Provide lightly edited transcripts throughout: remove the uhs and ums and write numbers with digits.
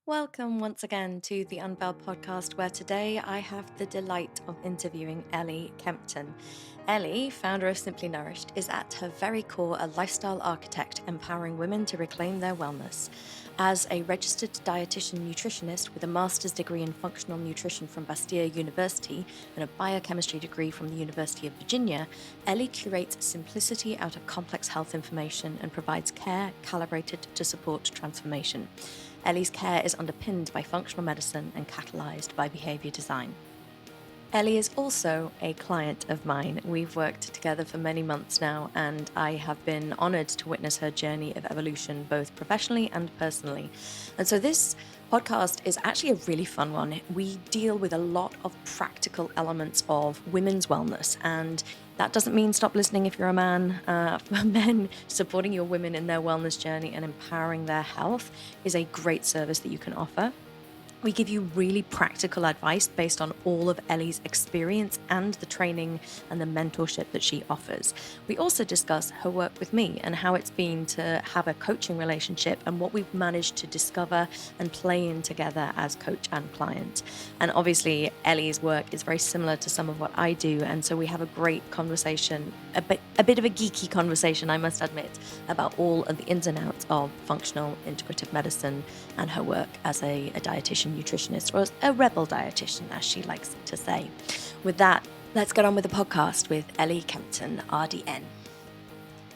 Welcome once again to the Unveil Podcast, where today I have the delight of interviewing Ellie Kempton. Ellie, founder of Simply Nourished, is at her very core a lifestyle architect empowering women to reclaim their wellness. As a registered dietitian nutritionist with a master's degree in functional nutrition from Bastyr University and a biochemistry degree from the University of Virginia, Ellie curates simplicity out of complex health information and provides care calibrated to support transformation. Ellie's care is underpinned by functional medicine and catalyzed by behavior design. Ellie is also a client of mine. We've worked together for many months now, and I have been honored to witness her journey of evolution, both professionally and personally. And so this podcast is actually a really fun one. We deal with a lot of practical elements of women's wellness, and that doesn't mean stop listening if you're a man. For men, supporting your women in their wellness journey and empowering their health is a great service that you can offer. We give you really practical advice based on all of Ellie's experience and the training and the mentorship that she offers. We also discuss her work with me and how it's been to have a coaching relationship and what we've managed to discover and play in together as coach and client. And obviously, Ellie's work is very similar to some of what I do. And so we have a great conversation, a bit of a geeky conversation, I must admit, about all of the ins and outs of functional integrative medicine and her work as a dietitian nutritionist, or a rebel dietitian, as she likes to say. With that, let's get on with the podcast with Ellie Kempton RDN.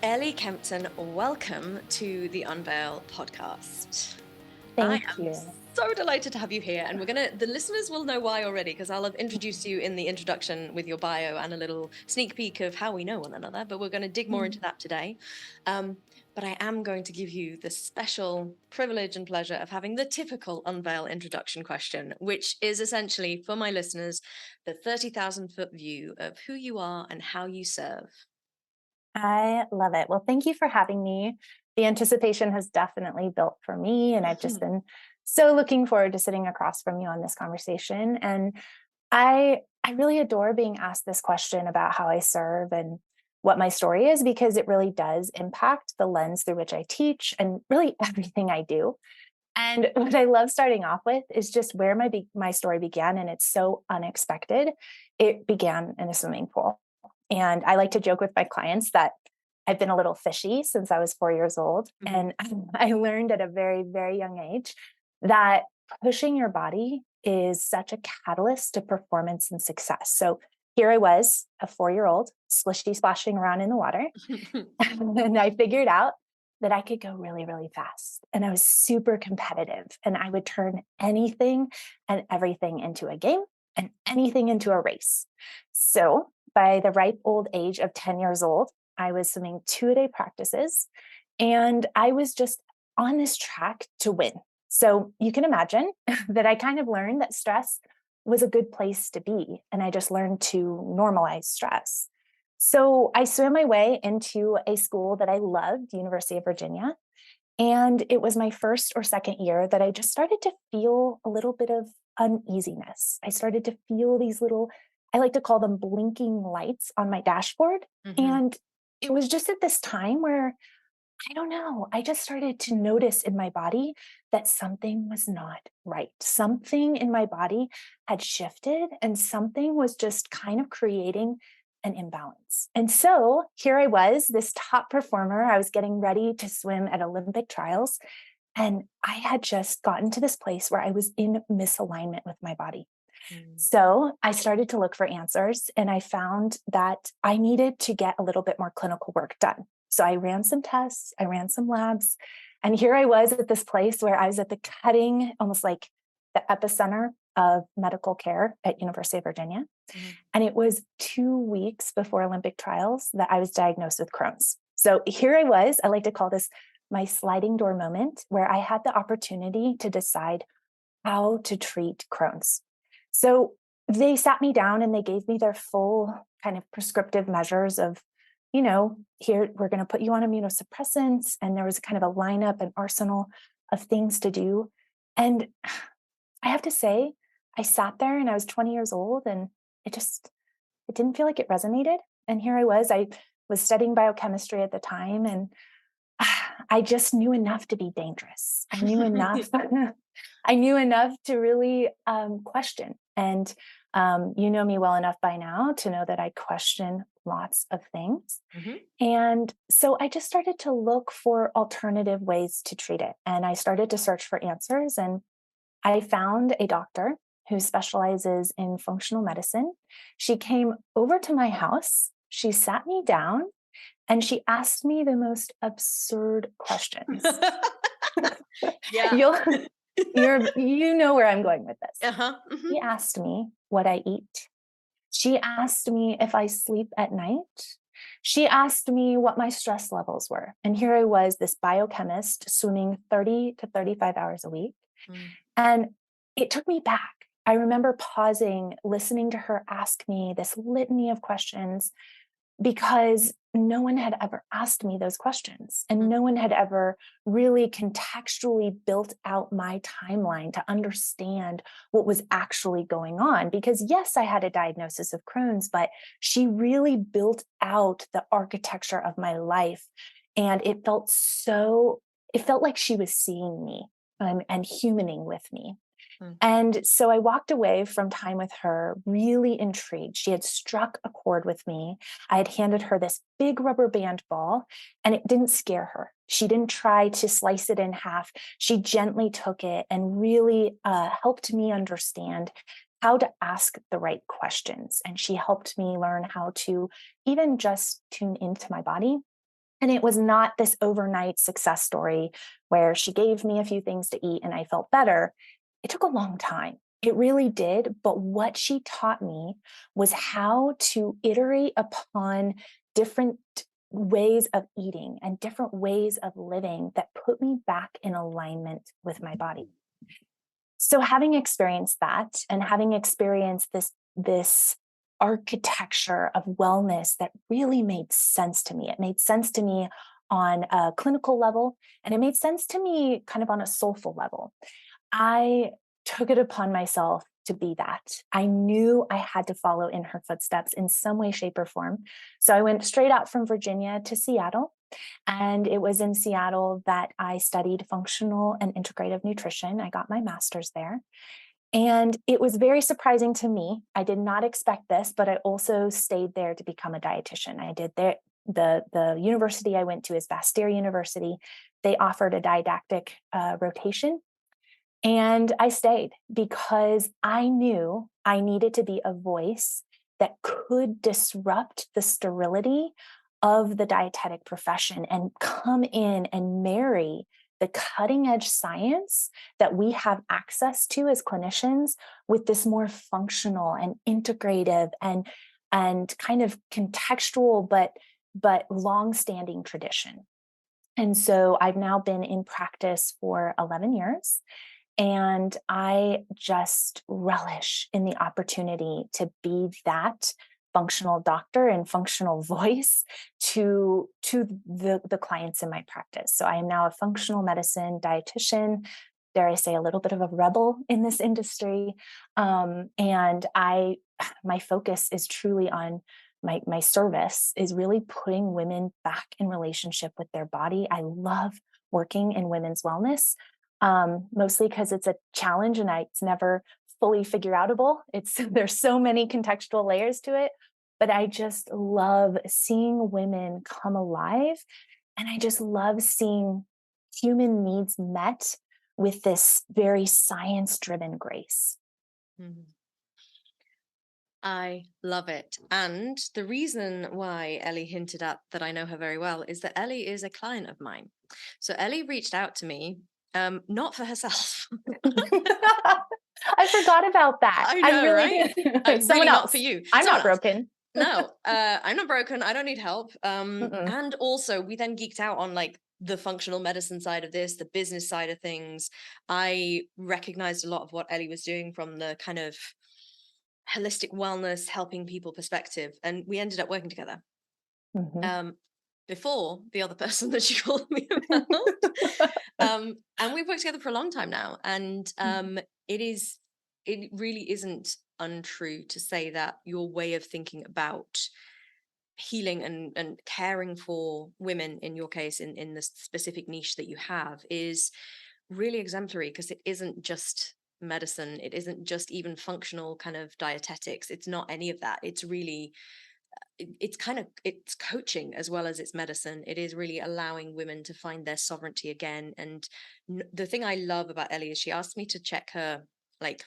Ellie Kempton, welcome to the Unveil Podcast. Thank you. So delighted to have you here, and the listeners will know why already, because I'll have introduced you in the introduction with your bio and a little sneak peek of how we know one another, but we're going to dig more into that today. But I am going to give you the special privilege and pleasure of having the typical Unveil introduction question, which is essentially, for my listeners, the 30,000 foot view of who you are and how you serve. I love it. Well, thank you for having me. The anticipation has definitely built for me, and I've just been so looking forward to sitting across from you on this conversation. And I really adore being asked this question about how I serve and what my story is, because it really does impact the lens through which I teach and really everything I do. And what I love starting off with is just where my story began, and it's so unexpected. It began in a swimming pool. And I like to joke with my clients that I've been a little fishy since I was 4 years old. Mhm. And I learned at a very, very young age that pushing your body is such a catalyst to performance and success. So here I was, a 4-year-old, splishy splashing around in the water. And I figured out that I could go really, really fast. And I was super competitive. And I would turn anything and everything into a game and anything into a race. So by the ripe old age of 10 years old, I was swimming 2-a-day practices, and I was just on this track to win. So you can imagine that I kind of learned that stress was a good place to be. And I just learned to normalize stress. So I swam my way into a school that I loved, University of Virginia. And it was my first or second year that I just started to feel a little bit of uneasiness. I started to feel these little, I like to call them blinking lights on my dashboard. And it was just at this time where, I don't know, I just started to notice in my body that something was not right. Something in my body had shifted, and something was just kind of creating an imbalance. And so here I was, this top performer. I was getting ready to swim at Olympic trials. And I had just gotten to this place where I was in misalignment with my body. So I started to look for answers, and I found that I needed to get a little bit more clinical work done. So I ran some tests, I ran some labs, and here I was at this place where I was at the cutting, almost like the epicenter of medical care at University of Virginia. And it was 2 weeks before Olympic trials that I was diagnosed with Crohn's. So here I was, I like to call this my sliding door moment, where I had the opportunity to decide how to treat Crohn's. So they sat me down and they gave me their full kind of prescriptive measures of, here, we're going to put you on immunosuppressants. And there was kind of a lineup, an arsenal of things to do. And I have to say, I sat there and I was 20 years old, and it didn't feel like it resonated. And here I was studying biochemistry at the time. And I just knew enough to be dangerous. I knew enough. I knew enough to really question. And you know me well enough by now to know that I question lots of things. Mm-hmm. And so I just started to look for alternative ways to treat it. And I started to search for answers. And I found a doctor who specializes in functional medicine. She came over to my house. She sat me down and she asked me the most absurd questions. Yeah. You know where I'm going with this. Uh-huh. Mm-hmm. She asked me what I eat. She asked me if I sleep at night. She asked me what my stress levels were. And here I was, this biochemist swimming 30 to 35 hours a week. Mm. And it took me back. I remember pausing, listening to her ask me this litany of questions because no one had ever asked me those questions. And no one had ever really contextually built out my timeline to understand what was actually going on. Because yes, I had a diagnosis of Crohn's, but she really built out the architecture of my life. And it felt like she was seeing me and humaning with me. And so I walked away from time with her really intrigued. She had struck a chord with me. I had handed her this big rubber band ball and it didn't scare her. She didn't try to slice it in half. She gently took it and really helped me understand how to ask the right questions. And she helped me learn how to even just tune into my body. And it was not this overnight success story where she gave me a few things to eat and I felt better. It took a long time. It really did. But what she taught me was how to iterate upon different ways of eating and different ways of living that put me back in alignment with my body. So having experienced that and having experienced this architecture of wellness that really made sense to me. It made sense to me on a clinical level, and it made sense to me kind of on a soulful level. I took it upon myself to be that. I knew I had to follow in her footsteps in some way, shape, or form. So I went straight out from Virginia to Seattle. And it was in Seattle that I studied functional and integrative nutrition. I got my master's there. And it was very surprising to me. I did not expect this, but I also stayed there to become a dietitian. I did there. The university I went to is Bastyr University. They offered a didactic rotation. And I stayed because I knew I needed to be a voice that could disrupt the sterility of the dietetic profession and come in and marry the cutting edge science that we have access to as clinicians with this more functional and integrative and kind of contextual but long-standing tradition. And so I've now been in practice for 11 years. And I just relish in the opportunity to be that functional doctor and functional voice to the clients in my practice. So I am now a functional medicine dietitian, dare I say a little bit of a rebel in this industry. And my focus is truly on my service is really putting women back in relationship with their body. I love working in women's wellness. Mostly because it's a challenge and it's never fully figure outable. There's so many contextual layers to it, but I just love seeing women come alive. And I just love seeing human needs met with this very science-driven grace. Mm-hmm. I love it. And the reason why Ellie hinted at that I know her very well is that Ellie is a client of mine. So Ellie reached out to me, not for herself. I forgot about that. I know, really right? did. Someone really else. not for you. I'm Someone not broken. No, I'm not broken. I don't need help. And also we then geeked out on like the functional medicine side of this, the business side of things. I recognized a lot of what Ellie was doing from the kind of holistic wellness, helping people perspective. And we ended up working together. Before the other person that she called me about. And we've worked together for a long time now. And it really isn't untrue to say that your way of thinking about healing and caring for women, in your case, in the specific niche that you have, is really exemplary, because it isn't just medicine. It isn't just even functional kind of dietetics. It's not any of that. It's really, it's coaching as well as it's medicine. It is really allowing women to find their sovereignty again. And the thing I love about Ellie is she asked me to check her like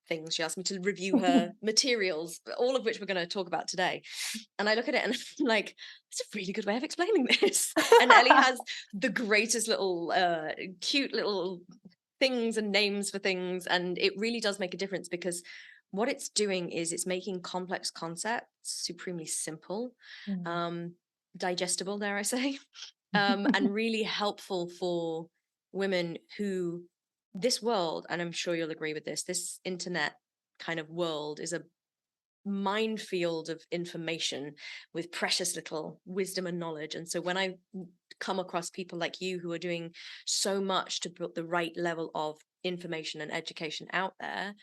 things. She asked me to review her materials, all of which we're going to talk about today. And I look at it and I'm like, it's a really good way of explaining this. And Ellie has the greatest little cute little things and names for things, and it really does make a difference, because what it's doing is it's making complex concepts supremely simple, digestible, dare I say, and really helpful for women who, this world, and I'm sure you'll agree with this internet kind of world is a minefield of information with precious little wisdom and knowledge. And so when I come across people like you who are doing so much to put the right level of information and education out there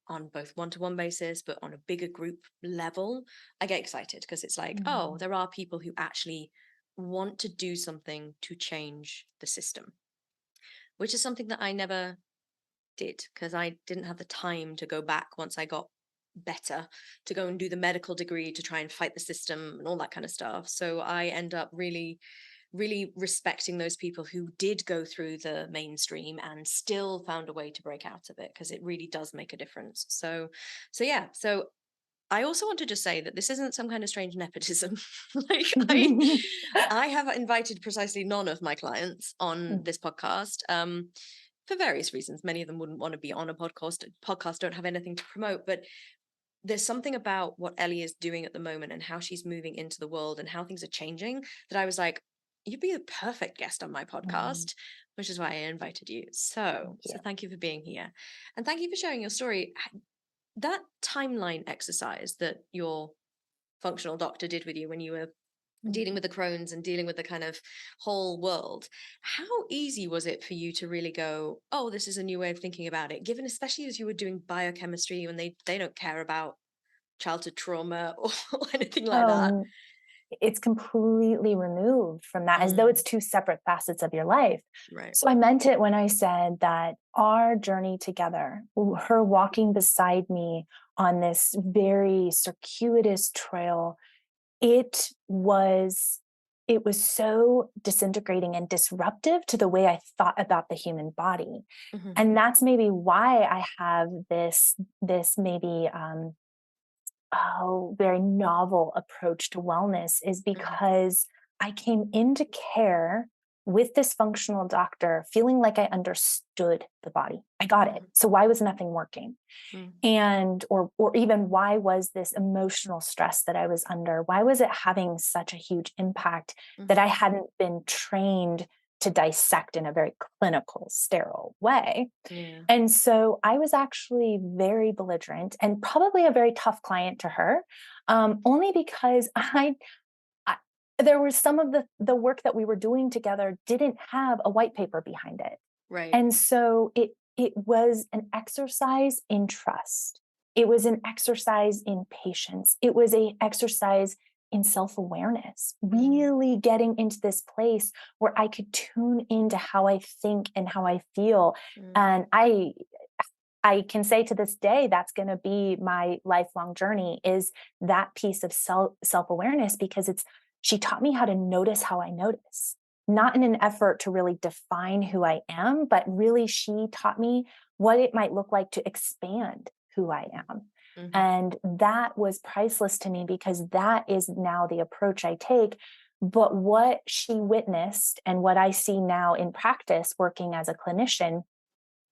on both one-to-one basis, but on a bigger group level, I get excited, because it's like, oh, there are people who actually want to do something to change the system, which is something that I never did, because I didn't have the time to go back once I got better to go and do the medical degree to try and fight the system and all that kind of stuff. So I end up really respecting those people who did go through the mainstream and still found a way to break out of it, because it really does make a difference. So I also want to just say that this isn't some kind of strange nepotism. Like I have invited precisely none of my clients on this podcast, for various reasons. Many of them wouldn't want to be on a podcast. Podcasts don't have anything to promote, but there's something about what Ellie is doing at the moment and how she's moving into the world and how things are changing that I was like, you'd be the perfect guest on my podcast, which is why I invited you. So thank you for being here. And thank you for sharing your story. That timeline exercise that your functional doctor did with you when you were dealing with the Crohn's and dealing with the kind of whole world, how easy was it for you to really go, oh, this is a new way of thinking about it, given especially as you were doing biochemistry when they don't care about childhood trauma or anything like that? It's completely removed from that, as though it's two separate facets of your life. Right. So I meant it when I said that our journey together, her walking beside me on this very circuitous trail, it was so disintegrating and disruptive to the way I thought about the human body. And that's maybe why I have this maybe very novel approach to wellness, is because I came into care with this functional doctor feeling like I understood the body. I got it. So why was nothing working? And or even why was this emotional stress that I was under? Why was it having such a huge impact that I hadn't been trained to dissect in a very clinical, sterile way? And so I was actually very belligerent and probably a very tough client to her, only because there was some of the work that we were doing together didn't have a white paper behind it. Right. And so it was an exercise in trust. It was an exercise in patience. It was an exercise in self-awareness, really getting into this place where I could tune into how I think and how I feel. And I can say to this day, that's going to be my lifelong journey, is that piece of self-awareness, because she taught me how to notice how I notice, not in an effort to really define who I am, but really she taught me what it might look like to expand who I am. And that was priceless to me, because that is now the approach I take. But what she witnessed and what I see now in practice working as a clinician,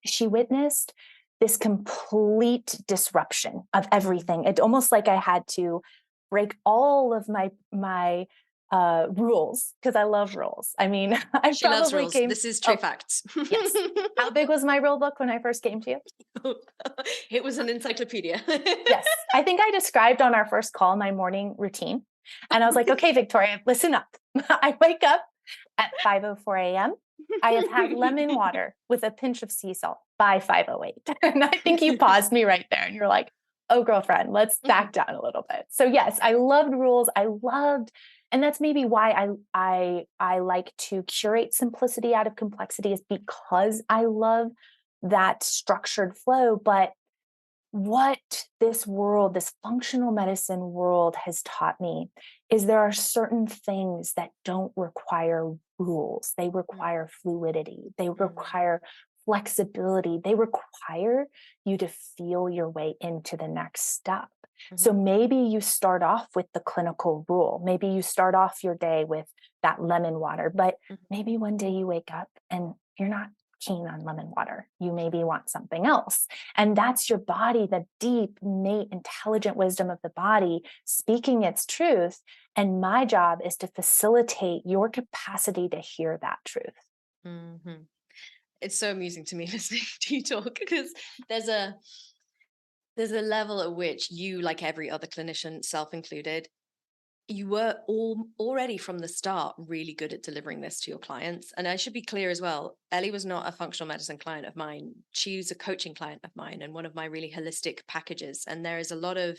she witnessed this complete disruption of everything. It almost like I had to break all of my rules, because I love rules. I mean, She loves rules. This is true facts. Yes. How big was my rule book when I first came to you? It was an encyclopedia. Yes. I think I described on our first call my morning routine. And I was like, okay, Victoria, listen up. I wake up at 5:04 a.m. I have had lemon water with a pinch of sea salt by 5:08. And I think you paused me right there and you're like, oh, girlfriend, let's back down a little bit. So yes, I loved rules. And that's maybe why I like to curate simplicity out of complexity, is because I love that structured flow. But what this world, this functional medicine world, has taught me is there are certain things that don't require rules. They require fluidity. They require flexibility. They require you to feel your way into the next step. So maybe you start off with the clinical rule. Maybe you start off your day with that lemon water, but maybe one day you wake up and you're not keen on lemon water. You maybe want something else. And that's your body, the deep, innate, intelligent wisdom of the body speaking its truth. And my job is to facilitate your capacity to hear that truth. Mm-hmm. It's so amusing to me listening to you talk, because there's a level at which you, like every other clinician, self included, you were already from the start really good at delivering this to your clients. And I should be clear as well, Ellie was not a functional medicine client of mine. She was a coaching client of mine and one of my really holistic packages. And there is a lot of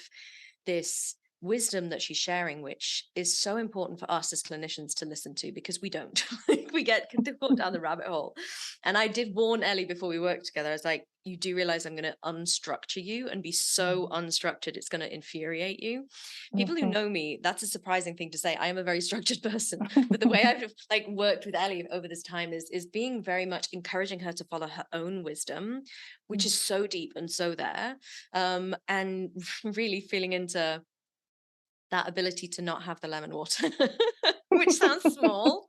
this wisdom that she's sharing, which is so important for us as clinicians to listen to, because we don't. We get caught down the rabbit hole. And I did warn Ellie before we worked together. I was like, you do realize I'm going to unstructure you and be so unstructured, it's going to infuriate you. People who know me, that's a surprising thing to say. I am a very structured person, but the way I've like worked with Ellie over this time is being very much encouraging her to follow her own wisdom, which is so deep and so there, and really feeling into that ability to not have the lemon water, which sounds small,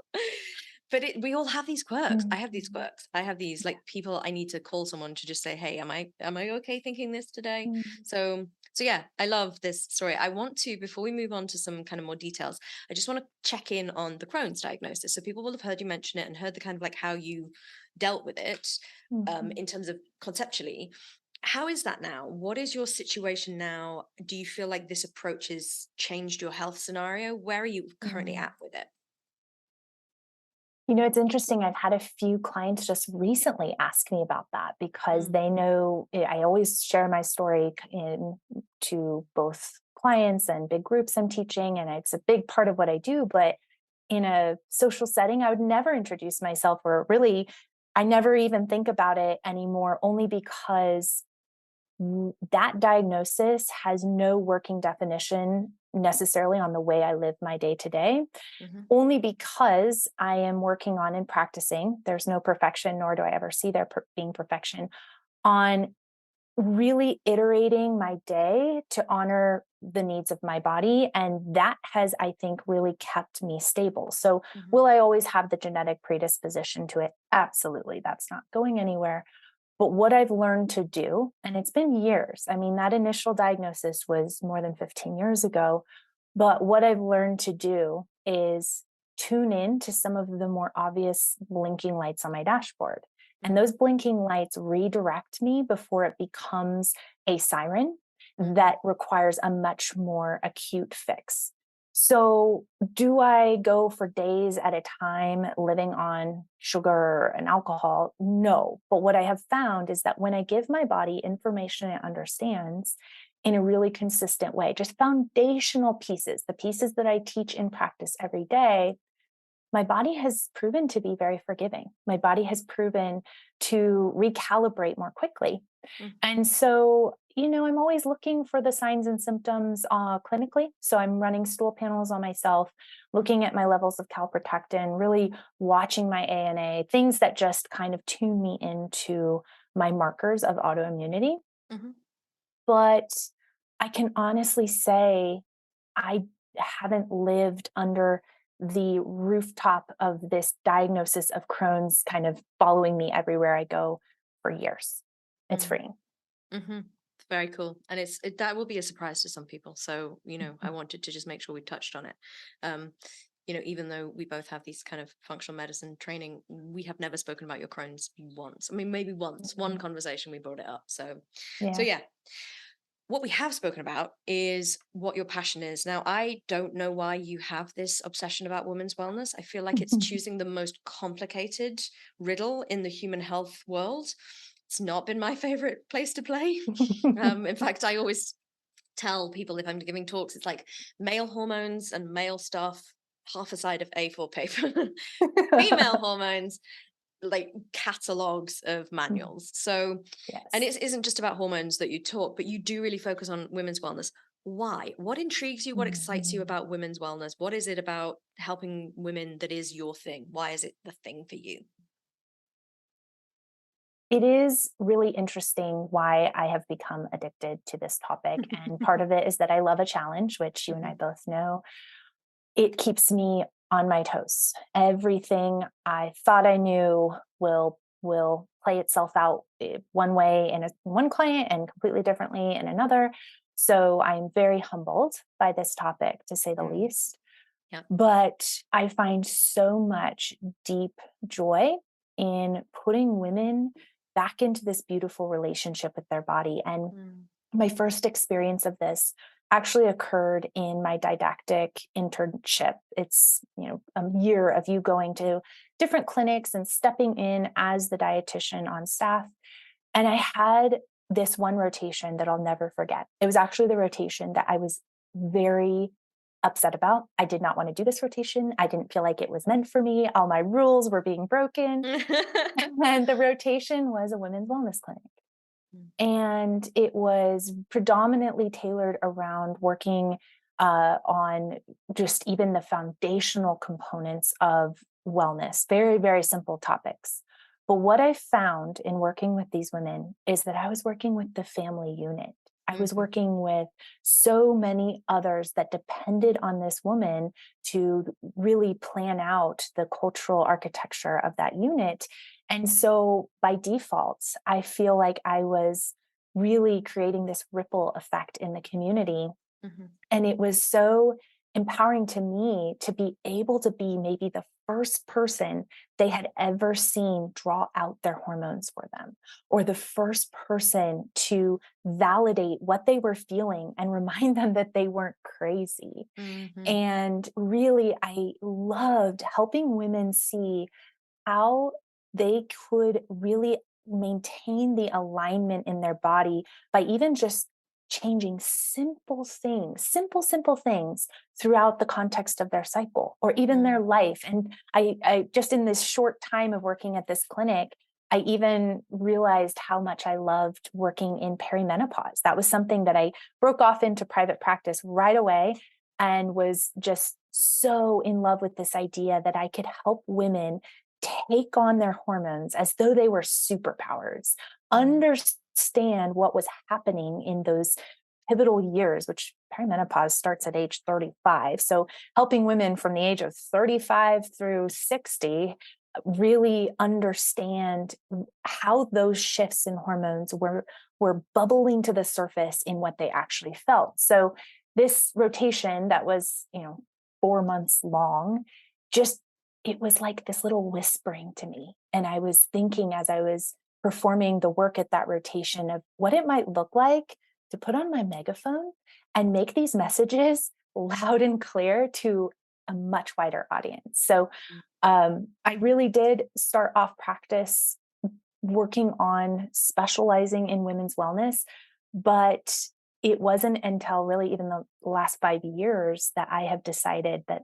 but we all have these quirks. I have these quirks. I have these like people I need to call someone to just say, hey, am I okay thinking this today? So yeah, I love this story. I want to, before we move on to some kind of more details, I just want to check in on the Crohn's diagnosis. So people will have heard you mention it and heard the kind of like how you dealt with it in terms of conceptually. How is that now? What is your situation now? Do you feel like this approach has changed your health scenario? Where are you currently at with it? You know, it's interesting. I've had a few clients just recently ask me about that, because they know I always share my story to both clients and big groups I'm teaching, and it's a big part of what I do. But in a social setting, I would never introduce myself, or really, I never even think about it anymore, only because that diagnosis has no working definition necessarily on the way I live my day to day, only because I am working on and practicing. There's no perfection, nor do I ever see there being perfection, on really iterating my day to honor the needs of my body. And that has, I think, really kept me stable. So will I always have the genetic predisposition to it? Absolutely. That's not going anywhere. But what I've learned to do, and it's been years, I mean, that initial diagnosis was more than 15 years ago, but what I've learned to do is tune in to some of the more obvious blinking lights on my dashboard. And those blinking lights redirect me before it becomes a siren that requires a much more acute fix. So do I go for days at a time living on sugar and alcohol? No. But what I have found is that when I give my body information it understands in a really consistent way, just foundational pieces, the pieces that I teach in practice every day, my body has proven to be very forgiving. My body has proven to recalibrate more quickly. And so, you know, I'm always looking for the signs and symptoms clinically. So I'm running stool panels on myself, looking at my levels of calprotectin, really watching my ANA, things that just kind of tune me into my markers of autoimmunity. But I can honestly say I haven't lived under the rooftop of this diagnosis of Crohn's kind of following me everywhere I go for years. It's freeing. Very cool. And that will be a surprise to some people. So, you know, I wanted to just make sure we touched on it. You know, even though we both have these kind of functional medicine training, we have never spoken about your Crohn's once. I mean, maybe once, one conversation we brought it up. So yeah. What we have spoken about is what your passion is. Now, I don't know why you have this obsession about women's wellness. I feel like it's choosing the most complicated riddle in the human health world. It's not been my favorite place to play. In fact, I always tell people if I'm giving talks, it's like male hormones and male stuff, half a side of A4 paper. Female hormones, like catalogs of manuals. So, and Yes. it isn't just about hormones that you talk, but you do really focus on women's wellness. Why? What intrigues you? What excites you Mhm. about women's wellness? What is it about helping women that is your thing? Why is it the thing for you? It is really interesting why I have become addicted to this topic. And part of it is that I love a challenge, which you and I Mhm. both know. It keeps me on my toes. Everything I thought I knew will play itself out one way in one client and completely differently in another. So I'm very humbled by this topic, to say the Mm. least. Yeah. But I find so much deep joy in putting women back into this beautiful relationship with their body. And Mm. my first experience of this actually occurred in my didactic internship. It's, a year of you going to different clinics and stepping in as the dietitian on staff. And I had this one rotation that I'll never forget. It was actually the rotation that I was very upset about. I did not want to do this rotation. I didn't feel like it was meant for me. All my rules were being broken. And the rotation was a women's wellness clinic. Mm. And it was predominantly tailored around working on just even the foundational components of wellness, very, very simple topics. But what I found in working with these women is that I was working with the family unit. I was Mhm. working with so many others that depended on this woman to really plan out the cultural architecture of that unit. And so by default, I feel like I was really creating this ripple effect in the community. Mhm. And it was so empowering to me to be able to be maybe the first person they had ever seen draw out their hormones for them, or the first person to validate what they were feeling and remind them that they weren't crazy. Mhm. And really, I loved helping women see how they could really maintain the alignment in their body by even just changing simple things throughout the context of their cycle or even their Mm. life. And I just in this short time of working at this clinic, I even realized how much I loved working in perimenopause. That was something that I broke off into private practice right away and was just so in love with this idea that I could help women take on their hormones as though they were superpowers, Mm. understand what was happening in those pivotal years, which perimenopause starts at age 35. So helping women from the age of 35 through 60 really understand how those shifts in hormones were bubbling to the surface in what they actually felt. So this rotation that was, 4 months long, just it was like this little whispering to me. And I was thinking as I was performing the work at that rotation of what it might look like to put on my megaphone and make these messages loud and clear to a much wider audience. So I really did start off practice working on specializing in women's wellness, but it wasn't until really even the last 5 years that I have decided that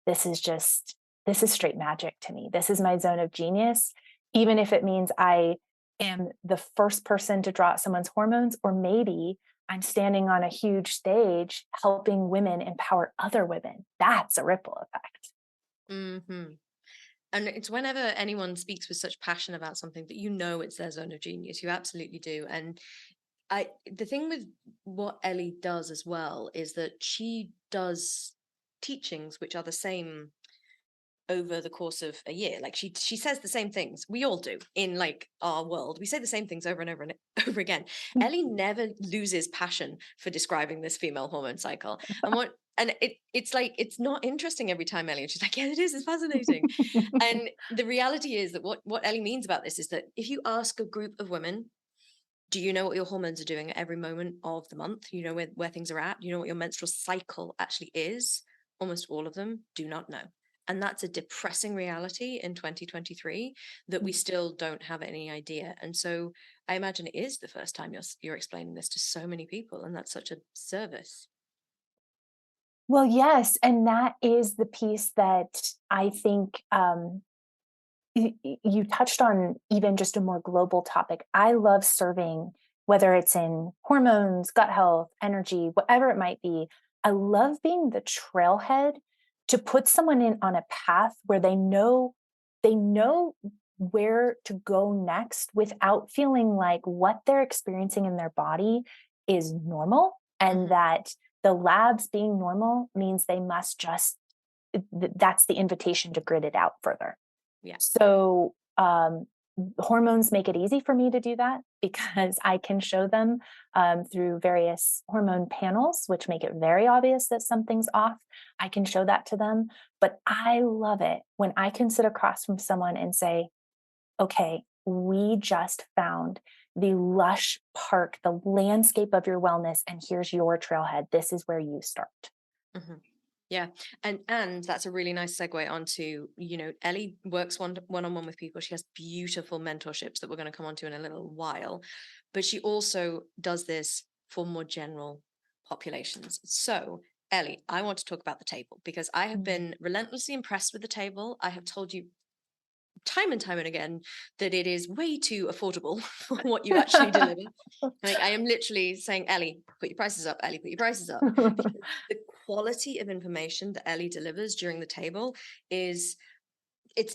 this is just, this is straight magic to me. This is my zone of genius, even if it means I am the first person to draw out someone's hormones, or maybe I'm standing on a huge stage helping women empower other women. That's a ripple effect. Mhm. And it's whenever anyone speaks with such passion about something that you know it's their zone of genius. You absolutely do. And the thing with what Ellie does as well is that she does teachings which are the same over the course of a year. Like she says the same things. We all do in like our world. We say the same things over and over and over again. Ellie never loses passion for describing this female hormone cycle. It's like it's not interesting every time, Ellie. And she's like, yeah, it is, it's fascinating. And the reality is that what Ellie means about this is that if you ask a group of women, do you know what your hormones are doing at every moment of the month? You know where things are at? You know what your menstrual cycle actually is? Almost all of them do not know. And that's a depressing reality in 2023 that we still don't have any idea. And so I imagine it is the first time you're explaining this to so many people, and that's such a service. Well, yes. And that is the piece that I think you touched on, even just a more global topic. I love serving, whether it's in hormones, gut health, energy, whatever it might be. I love being the trailhead to put someone in on a path where they know where to go next without feeling like what they're experiencing in their body is normal, and that the labs being normal means they must just, that's the invitation to grid it out further. Yeah. So hormones make it easy for me to do that, because I can show them through various hormone panels, which make it very obvious that something's off. I can show that to them. But I love it when I can sit across from someone and say, okay, we just found the lush park, the landscape of your wellness, and here's your trailhead. This is where you start. Mm-hmm. Yeah. And that's a really nice segue onto, Ellie works one-on-one with people. She has beautiful mentorships that we're going to come onto in a little while, but she also does this for more general populations. So Ellie, I want to talk about the table, because I have been relentlessly impressed with the table. I have told you time and time and again that it is way too affordable for what you actually deliver. Like, I am literally saying, Ellie, put your prices up. Ellie, put your prices up. Because the quality of information that Ellie delivers during the table it's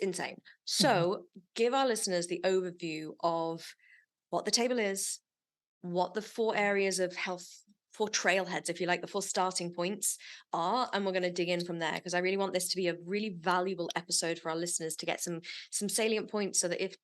insane. So give our listeners the overview of what the table is, what the 4 areas of health, 4 trailheads, if you like, the 4 starting points are, and we're going to dig in from there, because I really want this to be a really valuable episode for our listeners to get some salient points, so that if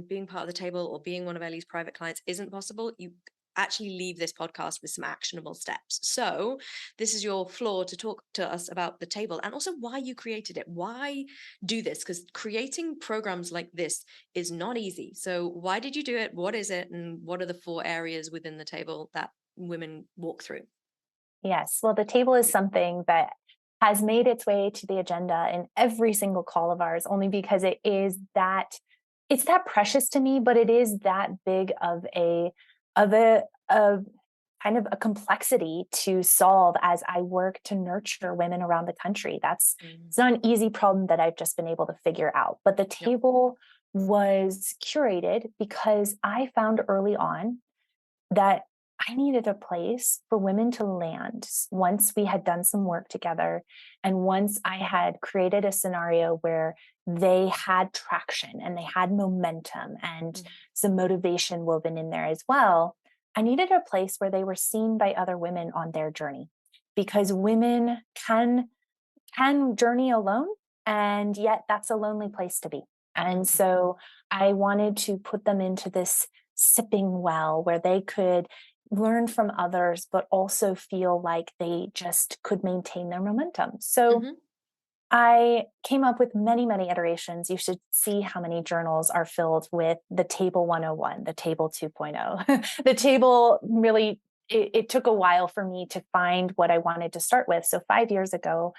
being part of the table or being one of Ellie's private clients isn't possible, you actually leave this podcast with some actionable steps. So this is your floor to talk to us about the table, and also why you created it. Why do this? Because creating programs like this is not easy. So why did you do it? What is it? And what are the 4 areas within the table that women walk through? Yes. Well, the table is something that has made its way to the agenda in every single call of ours, only because it's that precious to me, but it is that big of a kind of a complexity to solve as I work to nurture women around the country. It's not an easy problem that I've just been able to figure out. But the table was curated because I found early on that I needed a place for women to land once we had done some work together, and once I had created a scenario where they had traction and they had momentum and some motivation woven in there as well. I needed a place where they were seen by other women on their journey, because women can journey alone, and yet that's a lonely place to be. And so I wanted to put them into this sipping well where they could learn from others, but also feel like they just could maintain their momentum. So I came up with many, many iterations. You should see how many journals are filled with the table 101, the table 2.0. The table really, it took a while for me to find what I wanted to start with. So 5 years ago,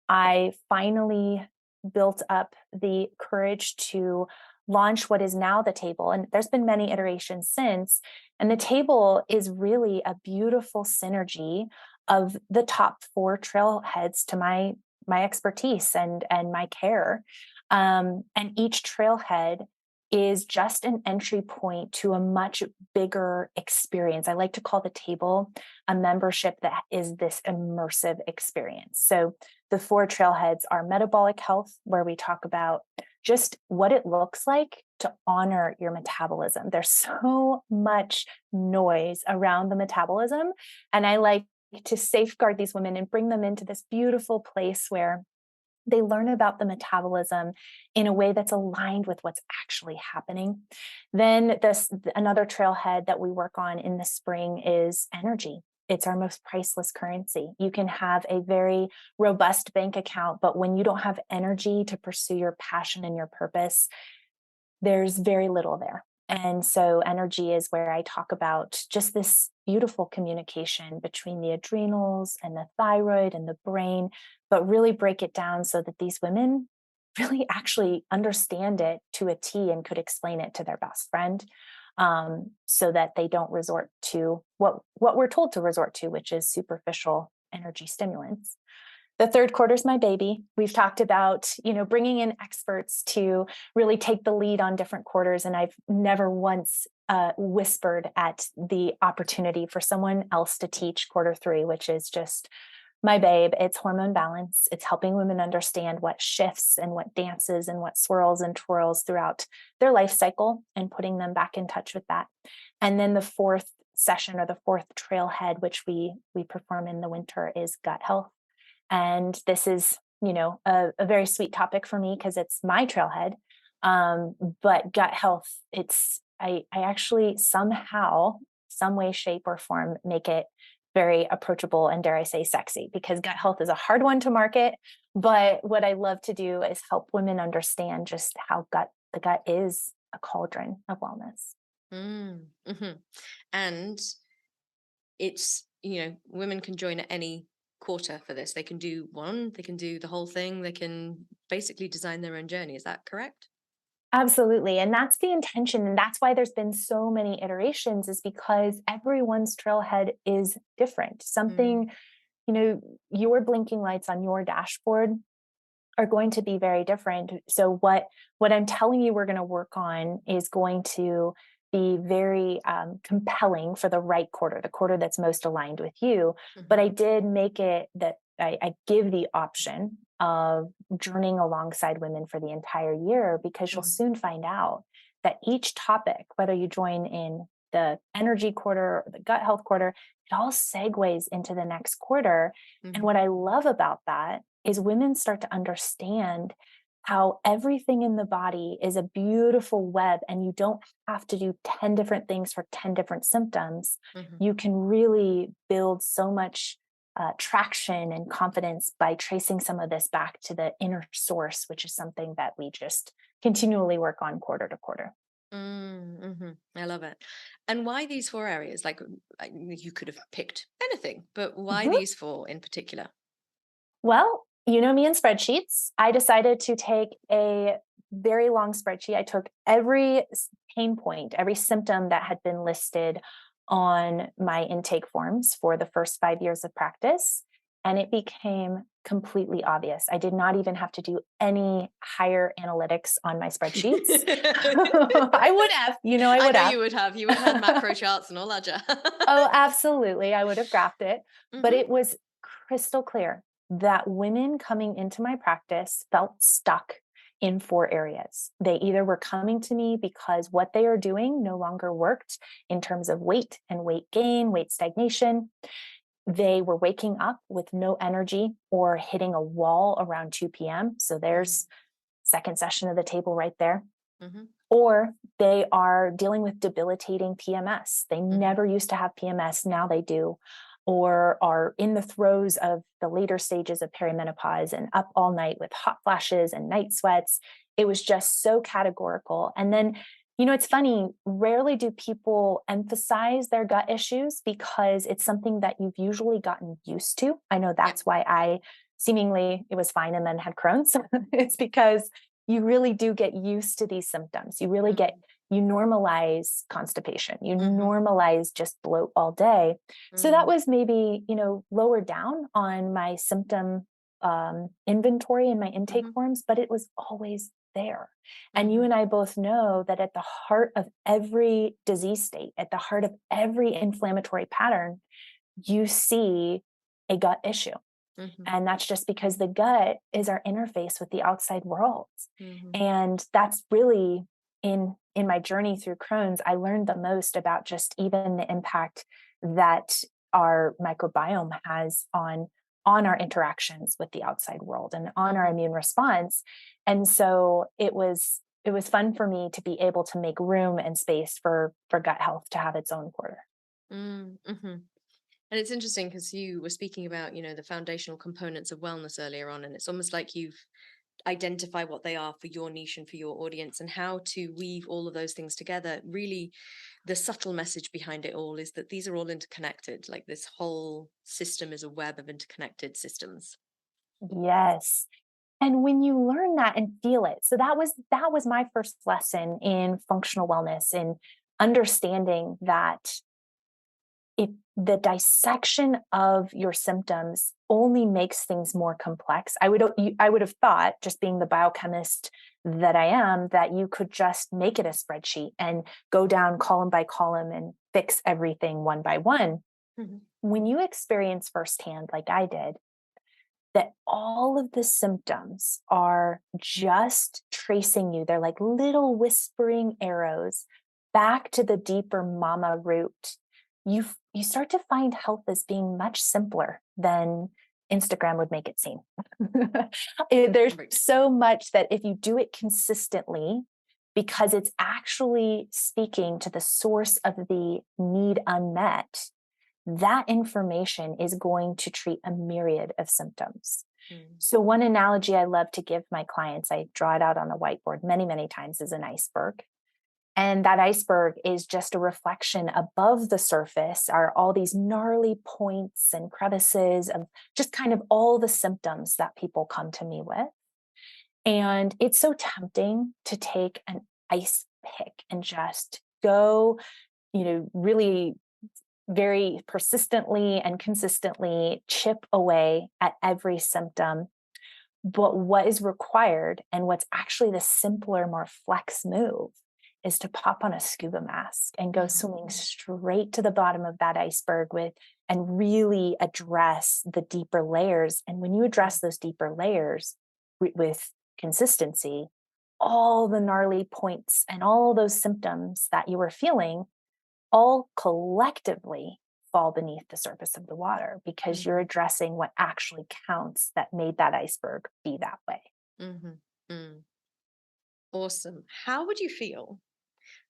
I finally built up the courage to launch what is now the table. And there's been many iterations since. And the table is really a beautiful synergy of the top 4 trailheads to my expertise and my care. And each trailhead is just an entry point to a much bigger experience. I like to call the table a membership that is this immersive experience. So the 4 trailheads are metabolic health, where we talk about just what it looks like to honor your metabolism. There's so much noise around the metabolism, and I like to safeguard these women and bring them into this beautiful place where they learn about the metabolism in a way that's aligned with what's actually happening. Then another trailhead that we work on in the spring is energy. It's our most priceless currency. You can have a very robust bank account, but when you don't have energy to pursue your passion and your purpose, there's very little there. And so energy is where I talk about just this beautiful communication between the adrenals and the thyroid and the brain, but really break it down so that these women really actually understand it to a T and could explain it to their best friend. so that they don't resort to what we're told to resort to, which is superficial energy stimulants. The third quarter is my baby. We've talked about, bringing in experts to really take the lead on different quarters. And I've never once whispered at the opportunity for someone else to teach quarter three, which is just my babe. It's hormone balance. It's helping women understand what shifts and what dances and what swirls and twirls throughout their life cycle and putting them back in touch with that. And then the fourth session, or the fourth trailhead, which we perform in the winter, is gut health. And this is, a very sweet topic for me because it's my trailhead. But gut health, I actually somehow, some way, shape, or form, make it very approachable and, dare I say, sexy, because gut health is a hard one to market. But what I love to do is help women understand just how the gut is a cauldron of wellness. Mm-hmm. And it's, women can join at any quarter for this. They can do one, they can do the whole thing, they can basically design their own journey. Is that correct? Absolutely. And that's the intention. And that's why there's been so many iterations, is because everyone's trailhead is different. Something, your blinking lights on your dashboard are going to be very different. So what I'm telling you we're going to work on is going to be very compelling for the right quarter, the quarter that's most aligned with you. Mm-hmm. But I did make it that I give the option of journeying alongside women for the entire year, because you'll soon find out that each topic, whether you join in the energy quarter or the gut health quarter, it all segues into the next quarter. Mm-hmm. And what I love about that is women start to understand how everything in the body is a beautiful web, and you don't have to do 10 different things for 10 different symptoms. Mm-hmm. You can really build so much traction and confidence by tracing some of this back to the inner source, which is something that we just continually work on quarter to quarter. Mm-hmm. I love it. And why these 4 areas? Like, you could have picked anything, but why these 4 in particular? Well, you know me and spreadsheets. I decided to take a very long spreadsheet. I took every pain point, every symptom that had been listed on my intake forms for the first 5 years of practice, and it became completely obvious. I did not even have to do any higher analytics on my spreadsheets. I would have, I know you would have. You would have had macro charts and all that. Oh, absolutely. I would have graphed it. Mm-hmm. But it was crystal clear that women coming into my practice felt stuck in 4 areas. They either were coming to me because what they are doing no longer worked in terms of weight and weight gain, weight stagnation. They were waking up with no energy or hitting a wall around 2 p.m. So there's second session of the table right there. Mm-hmm. Or they are dealing with debilitating PMS. They never used to have PMS. Now they do. Or are in the throes of the later stages of perimenopause and up all night with hot flashes and night sweats. It was just so categorical. And then, it's funny, rarely do people emphasize their gut issues because it's something that you've usually gotten used to. I know that's why it was fine and then had Crohn's. It's because you really do get used to these symptoms. You really you normalize constipation, you normalize just bloat all day. So that was maybe, lower down on my symptom inventory in my intake forms, but it was always there. And you and I both know that at the heart of every disease state, at the heart of every inflammatory pattern, you see a gut issue. Mm-hmm. And that's just because the gut is our interface with the outside world. Mm-hmm. And that's really in my journey through Crohn's, I learned the most about just even the impact that our microbiome has on our interactions with the outside world and on our immune response. And so it was fun for me to be able to make room and space for gut health to have its own quarter. Mm-hmm. And it's interesting because you were speaking about, the foundational components of wellness earlier on, and it's almost like you've identified what they are for your niche and for your audience and how to weave all of those things together. Really, the subtle message behind it all is that these are all interconnected. Like this whole system is a web of interconnected systems. Yes. And when you learn that and feel it, so that was my first lesson in functional wellness, in understanding that if the dissection of your symptoms only makes things more complex. I would have thought, just being the biochemist that I am, that you could just make it a spreadsheet and go down column by column and fix everything one by one. Mm-hmm. When you experience firsthand, like I did, that all of the symptoms are just tracing you. They're like little whispering arrows back to the deeper mama root. You start to find health as being much simpler than Instagram would make it seem. There's so much that if you do it consistently, because it's actually speaking to the source of the need unmet, that information is going to treat a myriad of symptoms. So one analogy I love to give my clients, I draw it out on a whiteboard many, many times, is an iceberg. And that iceberg is just a reflection above the surface are all these gnarly points and crevices of just kind of all the symptoms that people come to me with. And it's so tempting to take an ice pick and just go, really very persistently and consistently chip away at every symptom. But what is required, and what's actually the simpler, more flex move, is to pop on a scuba mask and go swimming straight to the bottom of that iceberg and really address the deeper layers. And when you address those deeper layers with consistency, all the gnarly points and all those symptoms that you were feeling all collectively fall beneath the surface of the water, because you're addressing what actually counts that made that iceberg be that way. Awesome. How would you feel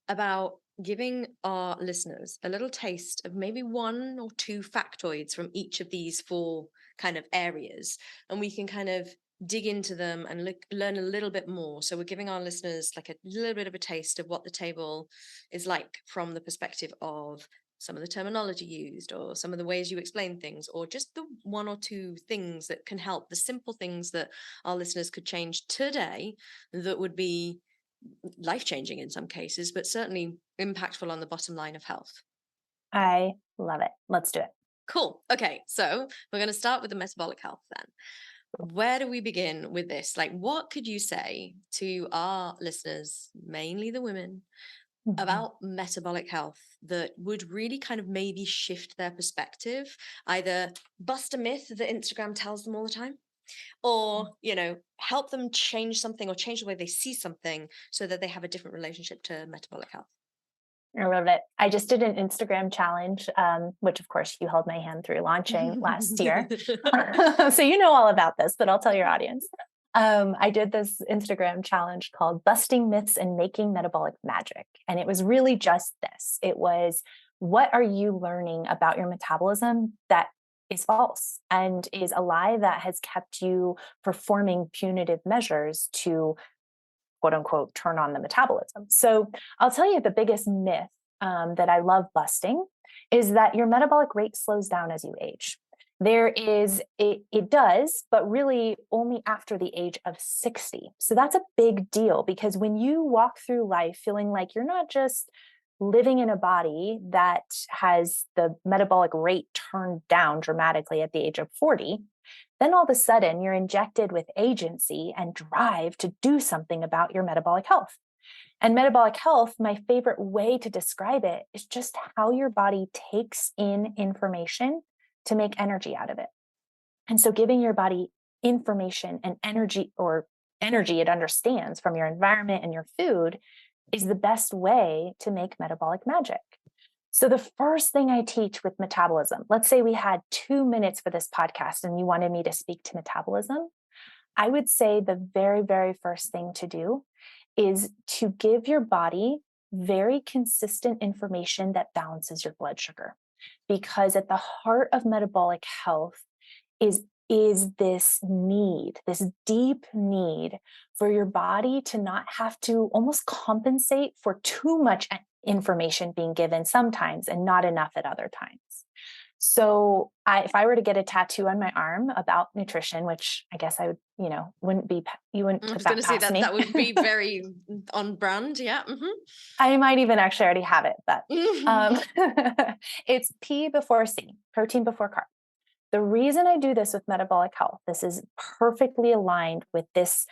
about giving our listeners a little taste of maybe 1 or 2 factoids from each of these 4 kind of areas, and we can kind of dig into them and learn a little bit more? So we're giving our listeners like a little bit of a taste of what the table is like from the perspective of some of the terminology used, or some of the ways you explain things, or just the 1 or 2 things that can help, the simple things that our listeners could change today that would be life-changing in some cases, but certainly impactful on the bottom line of health. I love it. Let's do it. Cool. Okay, so we're going to start with the metabolic health then. Where do we begin with this? Like, what could you say to our listeners, mainly the women, about metabolic health that would really kind of maybe shift their perspective, either bust a myth that Instagram tells them all the time, or, help them change something or change the way they see something so that they have a different relationship to metabolic health? I love it. I just did an Instagram challenge, which of course you held my hand through launching last year. So you know all about this, but I'll tell your audience. I did this Instagram challenge called Busting Myths and Making Metabolic Magic. And it was really just this. It was, what are you learning about your metabolism that is false and is a lie that has kept you performing punitive measures to, quote unquote, turn on the metabolism? So I'll tell you the biggest myth that I love busting is that your metabolic rate slows down as you age. It does, but really only after the age of 60. So that's a big deal, because when you walk through life feeling like you're not just living in a body that has the metabolic rate turned down dramatically at the age of 40, then all of a sudden you're injected with agency and drive to do something about your metabolic health. And metabolic health, my favorite way to describe it, is just how your body takes in information to make energy out of it. And so giving your body information and energy, or energy it understands from your environment and your food, is the best way to make metabolic magic. So the first thing I teach with metabolism, let's say we had 2 minutes for this podcast and you wanted me to speak to metabolism, I would say the very, very first thing to do is to give your body very consistent information that balances your blood sugar. Because at the heart of metabolic health is this need, this deep need for your body to not have to almost compensate for too much information being given sometimes and not enough at other times. So if I were to get a tattoo on my arm about nutrition, which I guess I would, you wouldn't I put was that going to say past me. that would be very on brand. Yeah. I might even actually already have it, but it's P before C, protein before carb. The reason I do this with metabolic health, this is perfectly aligned with this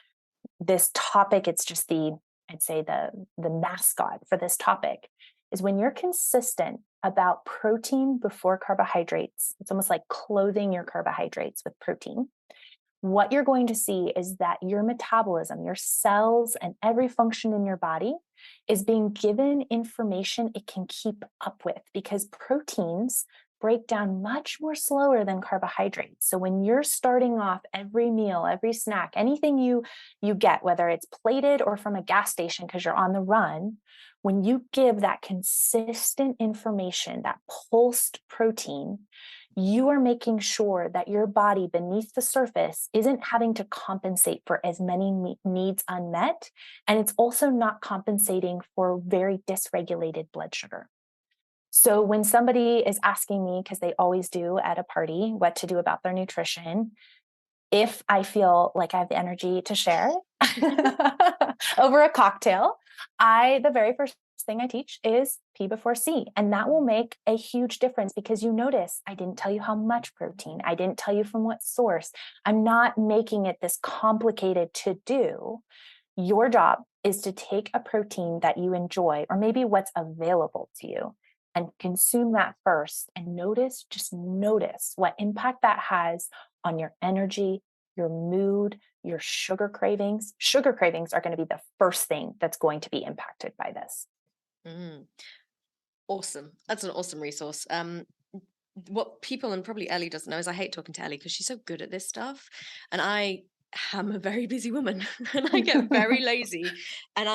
topic. It's just I'd say the mascot for this topic is when you're consistent about protein before carbohydrates. It's almost like clothing your carbohydrates with protein. What you're going to see is that your metabolism, your cells, and every function in your body is being given information it can keep up with, because proteins break down much more slower than carbohydrates. So when you're starting off every meal, every snack, anything you get, whether it's plated or from a gas station because you're on the run, when you give that consistent information, that pulsed protein, you are making sure that your body beneath the surface isn't having to compensate for as many needs unmet. And it's also not compensating for very dysregulated blood sugar. So when somebody is asking me, because they always do at a party, what to do about their nutrition, if I feel like I have the energy to share over a cocktail, the very first thing I teach is P before C. And that will make a huge difference, because you notice I didn't tell you how much protein. I didn't tell you from what source. I'm not making it this complicated to do. Your job is to take a protein that you enjoy, or maybe what's available to you, and consume that first, and just notice what impact that has on your energy, your mood, your sugar cravings. Sugar cravings are going to be the first thing that's going to be impacted by this. Awesome. That's an awesome resource. What people, and probably Ellie doesn't know, is I hate talking to Ellie because she's so good at this stuff. And I am a very busy woman and I get very lazy. And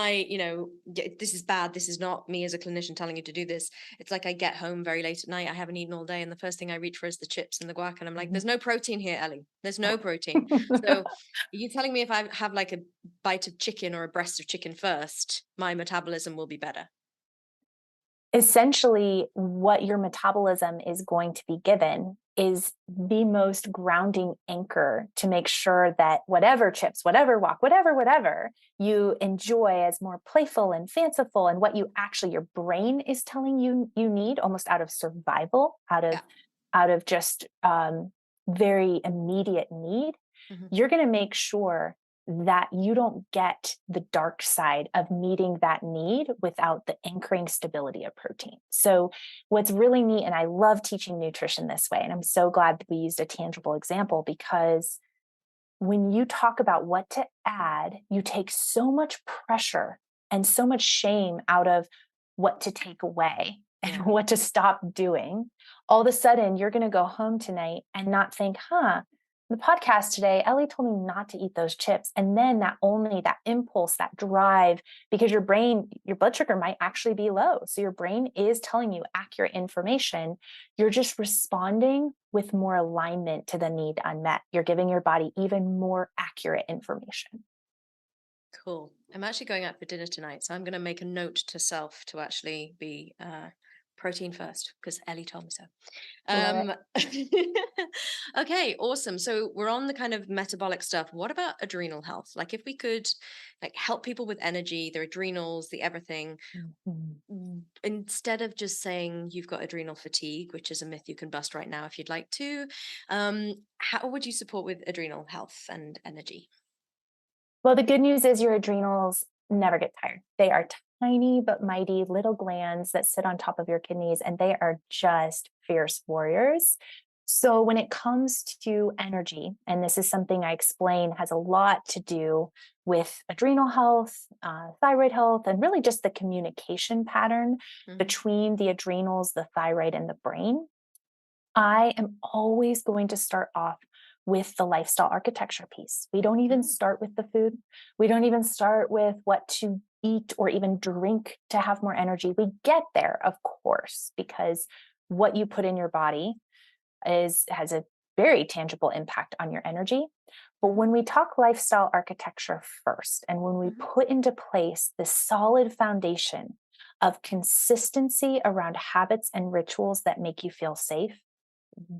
this is bad. This is not me as a clinician telling you to do this. It's like I get home very late at night. I haven't eaten all day. And the first thing I reach for is the chips and the guac. And I'm like, there's no protein here, Ellie. There's no protein. So are you telling me if I have like a bite of chicken or a breast of chicken first, my metabolism will be better? Essentially, what your metabolism is going to be given is the most grounding anchor to make sure that whatever chips, whatever wok, whatever you enjoy as more playful and fanciful, and what your brain is telling you need, almost out of survival, out of just very immediate need, you're going to make sure that you don't get the dark side of meeting that need without the anchoring stability of protein. So what's really neat, and I love teaching nutrition this way, and I'm so glad that we used a tangible example, because when you talk about what to add, you take so much pressure and so much shame out of what to take away and what to stop doing. All of a sudden, you're going to go home tonight and not think, the podcast today, Ellie told me not to eat those chips. And then that impulse, that drive, because your blood sugar might actually be low. So your brain is telling you accurate information. You're just responding with more alignment to the need unmet. You're giving your body even more accurate information. Cool. I'm actually going out for dinner tonight, so I'm going to make a note to self to actually be protein first, because Ellie told me so. Okay, awesome. So we're on the kind of metabolic stuff. What about adrenal health? Like, if we could help people with energy, their adrenals, the everything, instead of just saying you've got adrenal fatigue, which is a myth you can bust right now if you'd like to, how would you support with adrenal health and energy? Well, the good news is your adrenals never get tired. They are tiny but mighty little glands that sit on top of your kidneys, and they are just fierce warriors. So when it comes to energy, and this is something I explain has a lot to do with adrenal health, thyroid health, and really just the communication pattern between the adrenals, the thyroid, and the brain, I am always going to start off with the lifestyle architecture piece. We don't even start with the food. We don't even start with what to eat or even drink to have more energy. We get there, of course, because what you put in your body has a very tangible impact on your energy. But when we talk lifestyle architecture first, and when we put into place this solid foundation of consistency around habits and rituals that make you feel safe,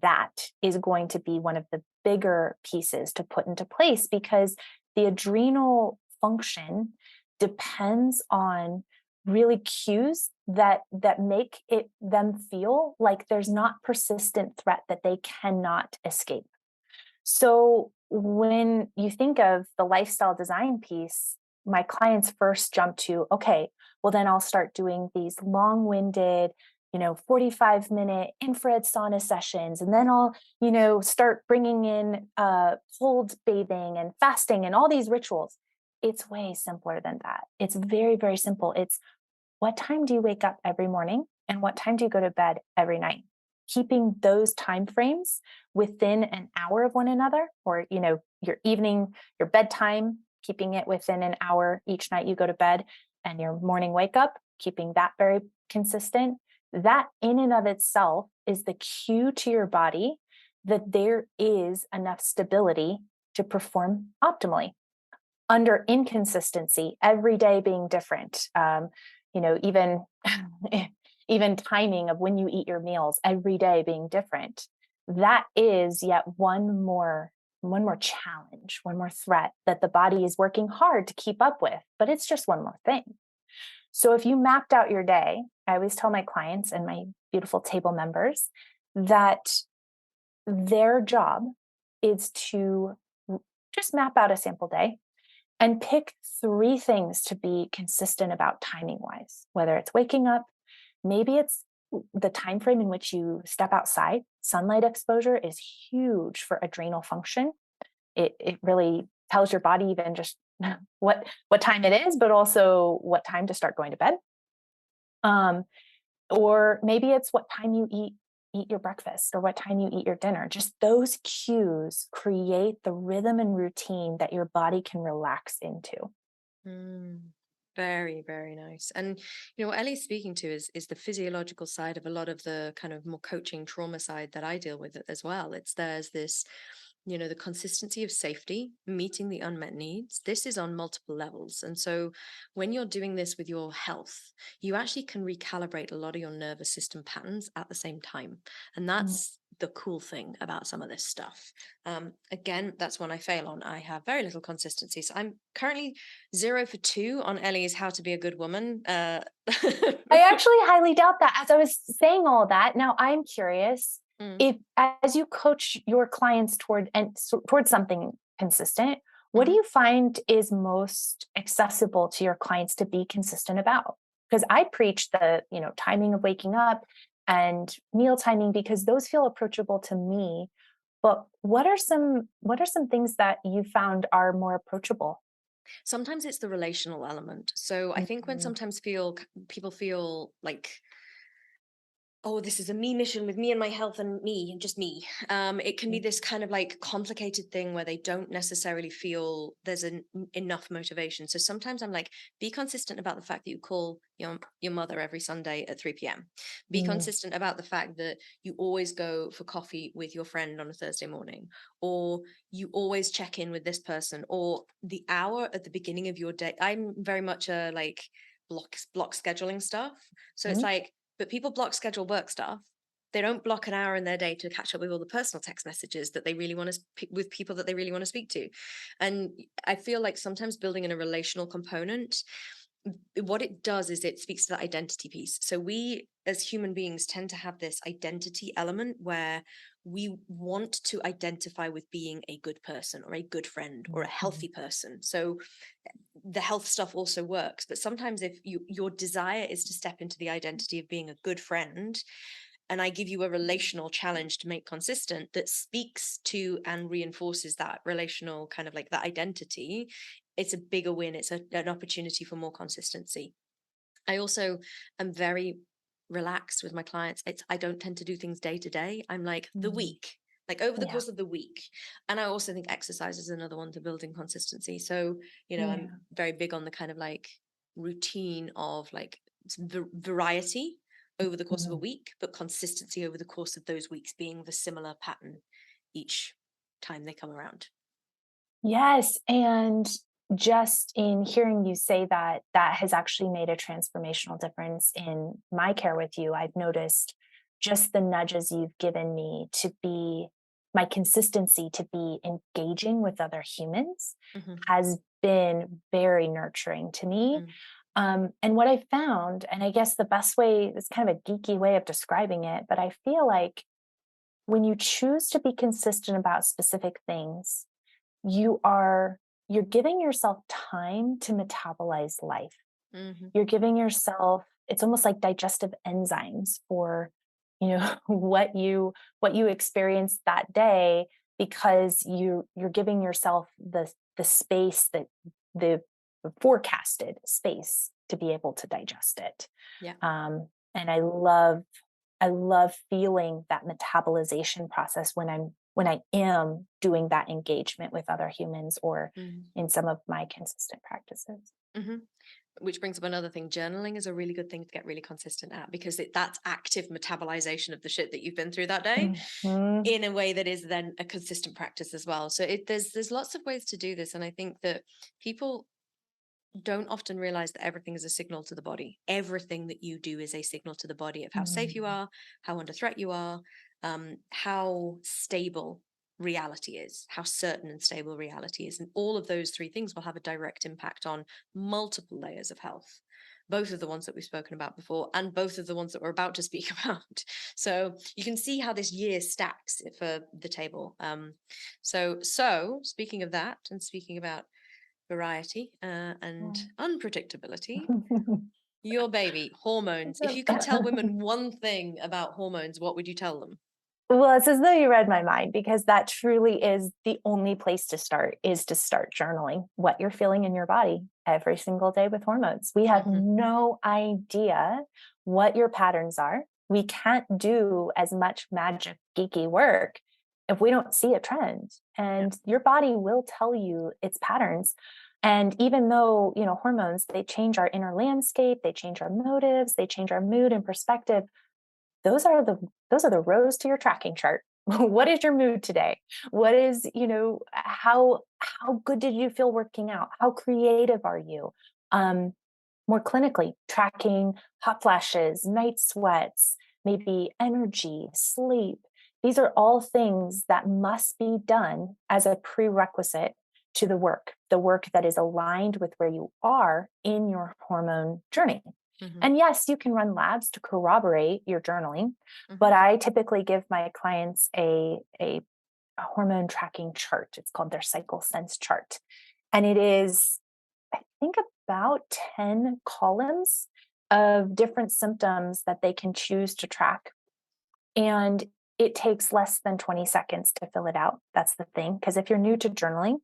that is going to be one of the bigger pieces to put into place, because the adrenal function depends on really cues that make them feel like there's not persistent threat that they cannot escape. So when you think of the lifestyle design piece, my clients first jump to, okay, well, then I'll start doing these long-winded, 45-minute infrared sauna sessions. And then I'll, start bringing in cold bathing and fasting and all these rituals. It's way simpler than that. It's very, very simple. It's, what time do you wake up every morning and what time do you go to bed every night? Keeping those time frames within an hour of one another, or your evening, your bedtime, keeping it within an hour each night you go to bed, and your morning wake up, keeping that very consistent. That in and of itself is the cue to your body that there is enough stability to perform optimally. Under inconsistency, every day being different, even even timing of when you eat your meals every day being different, that is yet one more challenge, one more threat that the body is working hard to keep up with, but it's just one more thing. So if you mapped out your day, I always tell my clients and my beautiful table members that their job is to just map out a sample day and pick 3 things to be consistent about timing wise, whether it's waking up, maybe it's the time frame in which you step outside. Sunlight exposure is huge for adrenal function. It really tells your body even just what time it is, but also what time to start going to bed. Or maybe it's what time you eat your breakfast or what time you eat your dinner. Just those cues create the rhythm and routine that your body can relax into. Very, very nice. And what Ellie's speaking to is the physiological side of a lot of the kind of more coaching trauma side that I deal with as well. There's this, the consistency of safety, meeting the unmet needs. This is on multiple levels. And so when you're doing this with your health, you actually can recalibrate a lot of your nervous system patterns at the same time. And that's the cool thing about some of this stuff. Again, that's one I fail on. I have very little consistency. So I'm currently 0 for 2 on Ellie's How to Be a Good Woman. I actually highly doubt that. As I was saying all that, now I'm curious, if as you coach your clients towards something consistent, what do you find is most accessible to your clients to be consistent about? Because I preach the, timing of waking up and meal timing, because those feel approachable to me. But what are some things that you found are more approachable? Sometimes it's the relational element. So I think when sometimes people feel like, oh, this is a me mission with me and my health and me and just me. It can be this kind of like complicated thing where they don't necessarily feel there's enough motivation. So sometimes I'm like, be consistent about the fact that you call your mother every Sunday at 3 p.m. Be consistent about the fact that you always go for coffee with your friend on a Thursday morning, or you always check in with this person, or the hour at the beginning of your day. I'm very much a like block scheduling stuff. So it's like, but people block schedule work stuff. They don't block an hour in their day to catch up with all the personal text messages that they really want to speak with people that they really want to speak to. And I feel like sometimes building in a relational component, what it does is it speaks to that identity piece. So we as human beings tend to have this identity element where we want to identify with being a good person or a good friend or a healthy person. So the health stuff also works, but sometimes if your desire is to step into the identity of being a good friend, and I give you a relational challenge to make consistent that speaks to and reinforces that relational kind of like that identity, it's a bigger win. It's an opportunity for more consistency. I also am very relaxed with my clients. I don't tend to do things day to day. I'm like the week, like over the course of the week. And I also think exercise is another one to building consistency. So, I'm very big on the kind of like routine of like variety over the course of a week, but consistency over the course of those weeks being the similar pattern each time they come around. Yes. And just in hearing you say that, that has actually made a transformational difference in my care with you. I've noticed just the nudges you've given me to be my consistency to be engaging with other humans has been very nurturing to me. And what I found, and I guess the best way, it's kind of a geeky way of describing it, but I feel like when you choose to be consistent about specific things, you're giving yourself time to metabolize life. You're giving yourself, it's almost like digestive enzymes for, what you experienced that day, because you're giving yourself the space, that the forecasted space to be able to digest it. And I love feeling that metabolization process when I am doing that engagement with other humans, or in some of my consistent practices. Which brings up another thing. Journaling is a really good thing to get really consistent at, because that's active metabolization of the shit that you've been through that day in a way that is then a consistent practice as well. So there's lots of ways to do this. And I think that people don't often realize that everything is a signal to the body. Everything that you do is a signal to the body of how safe you are, how under threat you are, how stable reality is, how certain and stable reality is. And all of those three things will have a direct impact on multiple layers of health, both of the ones that we've spoken about before and both of the ones that we're about to speak about. So you can see how this year stacks for the table. So speaking of that, and speaking about variety and unpredictability, your baby, hormones. If you could tell women one thing about hormones, what would you tell them? Well, it's as though you read my mind, because that truly is the only place to start, is to start journaling what you're feeling in your body every single day with hormones. We have no idea what your patterns are. We can't do as much magic geeky work if we don't see a trend, and your body will tell you its patterns. And even though, hormones, they change our inner landscape, they change our motives, they change our mood and perspective. Those are the rows to your tracking chart. What is your mood today? What is, how good did you feel working out? How creative are you? More clinically, tracking hot flashes, night sweats, maybe energy, sleep. These are all things that must be done as a prerequisite to the work that is aligned with where you are in your hormone journey. And yes, you can run labs to corroborate your journaling, but I typically give my clients a hormone tracking chart. It's called their cycle sense chart. And it is, I think, about 10 columns of different symptoms that they can choose to track. And it takes less than 20 seconds to fill it out. That's the thing. Because if you're new to journaling,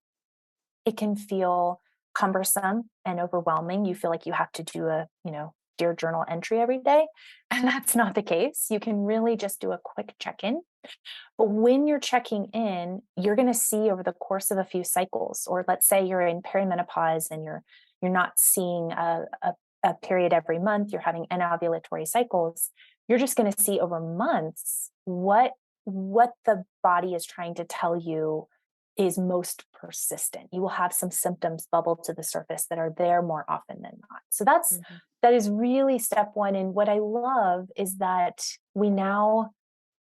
it can feel cumbersome and overwhelming. You feel like you have to do a, Dear Journal entry every day. And that's not the case. You can really just do a quick check-in. But when you're checking in, you're going to see over the course of a few cycles, or let's say you're in perimenopause and you're not seeing a period every month, you're having anovulatory cycles, you're just going to see over months what the body is trying to tell you is most persistent. You will have some symptoms bubble to the surface that are there more often than not. So that is really step one. And what I love is that we now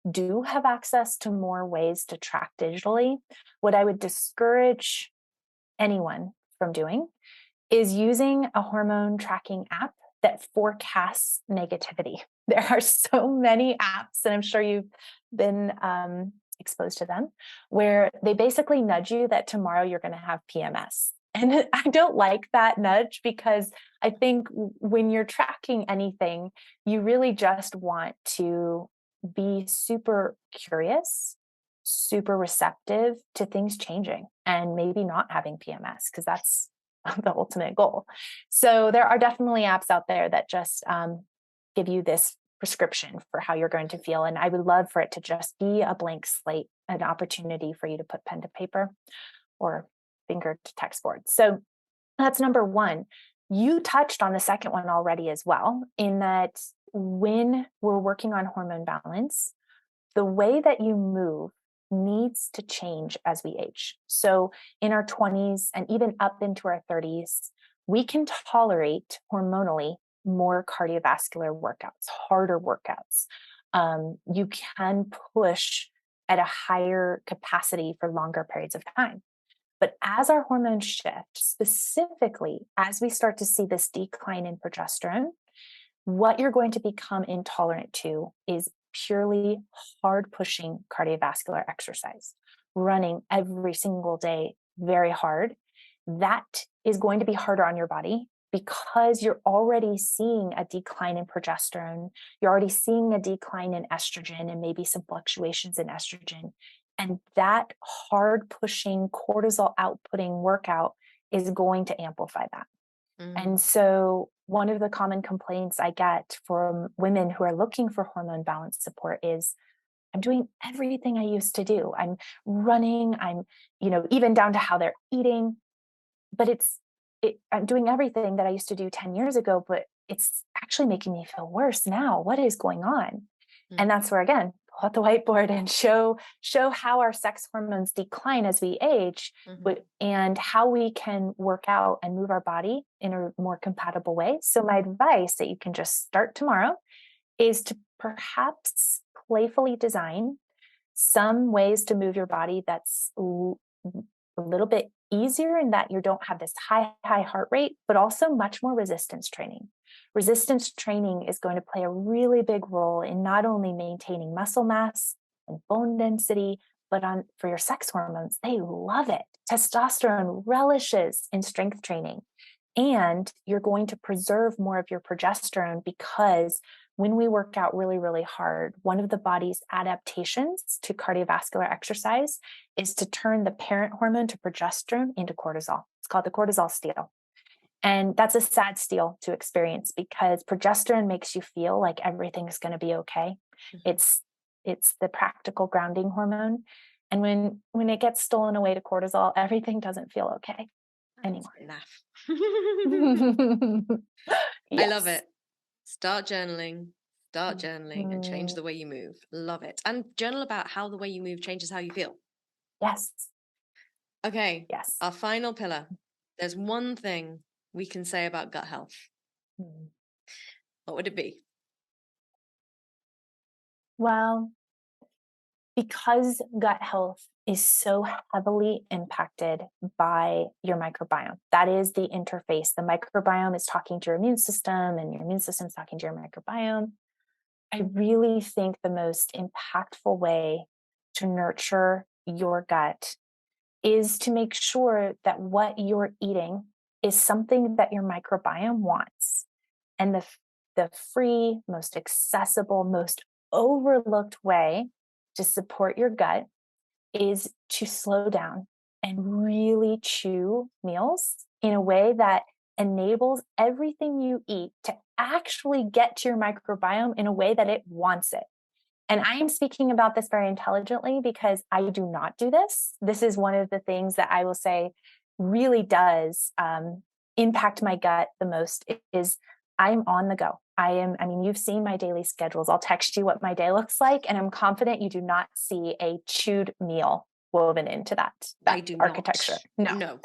do have access to more ways to track digitally. What I would discourage anyone from doing is using a hormone tracking app that forecasts negativity. There are so many apps, and I'm sure you've been exposed to them, where they basically nudge you that tomorrow you're going to have PMS. And I don't like that nudge, because I think when you're tracking anything, you really just want to be super curious, super receptive to things changing, and maybe not having PMS, because that's the ultimate goal. So there are definitely apps out there that just give you this prescription for how you're going to feel. And I would love for it to just be a blank slate, an opportunity for you to put pen to paper or finger to text board. So that's number one. You touched on the second one already as well, in that when we're working on hormone balance, the way that you move needs to change as we age. So in our 20s and even up into our 30s, we can tolerate hormonally more cardiovascular workouts, harder workouts. You can push at a higher capacity for longer periods of time. But as our hormones shift, specifically as we start to see this decline in progesterone, what you're going to become intolerant to is purely hard pushing cardiovascular exercise, running every single day very hard. That is going to be harder on your body because you're already seeing a decline in progesterone. You're already seeing a decline in estrogen and maybe some fluctuations in estrogen. And that hard pushing cortisol outputting workout is going to amplify that. And so one of the common complaints I get from women who are looking for hormone balance support is, I'm doing everything I used to do. I'm running, I'm, even down to how they're eating, but I'm doing everything that I used to do 10 years ago, but it's actually making me feel worse now. What is going on? And that's where, again, pull out the whiteboard and show how our sex hormones decline as we age, and how we can work out and move our body in a more compatible way. So my advice that you can just start tomorrow is to perhaps playfully design some ways to move your body that's a little bit easier, in that you don't have this high heart rate, but also much more resistance training. Resistance training is going to play a really big role in not only maintaining muscle mass and bone density, but for your sex hormones, they love it. Testosterone relishes in strength training. And you're going to preserve more of your progesterone, because when we work out really, really hard, one of the body's adaptations to cardiovascular exercise is to turn the parent hormone to progesterone into cortisol. It's called the cortisol steal. And that's a sad steal to experience, because progesterone makes you feel like everything is going to be okay. It's the practical grounding hormone. And when it gets stolen away to cortisol, everything doesn't feel okay anymore. Yes. I love it. Start journaling, and change the way you move. Love it. And journal about how the way you move changes how you feel. Yes. Okay. Yes. Our final pillar. There's one thing we can say about gut health. What would it be? Well, because gut health is so heavily impacted by your microbiome. That is the interface. The microbiome is talking to your immune system, and your immune system is talking to your microbiome. I really think the most impactful way to nurture your gut is to make sure that what you're eating is something that your microbiome wants. And the free, most accessible, most overlooked way to support your gut is to slow down and really chew meals in a way that enables everything you eat to actually get to your microbiome in a way that it wants it. And I am speaking about this very intelligently, because I do not do this. This is one of the things that I will say really does impact my gut the most, is I'm on the go. You've seen my daily schedules. I'll text you what my day looks like, and I'm confident you do not see a chewed meal woven into that I do architecture. Not. No.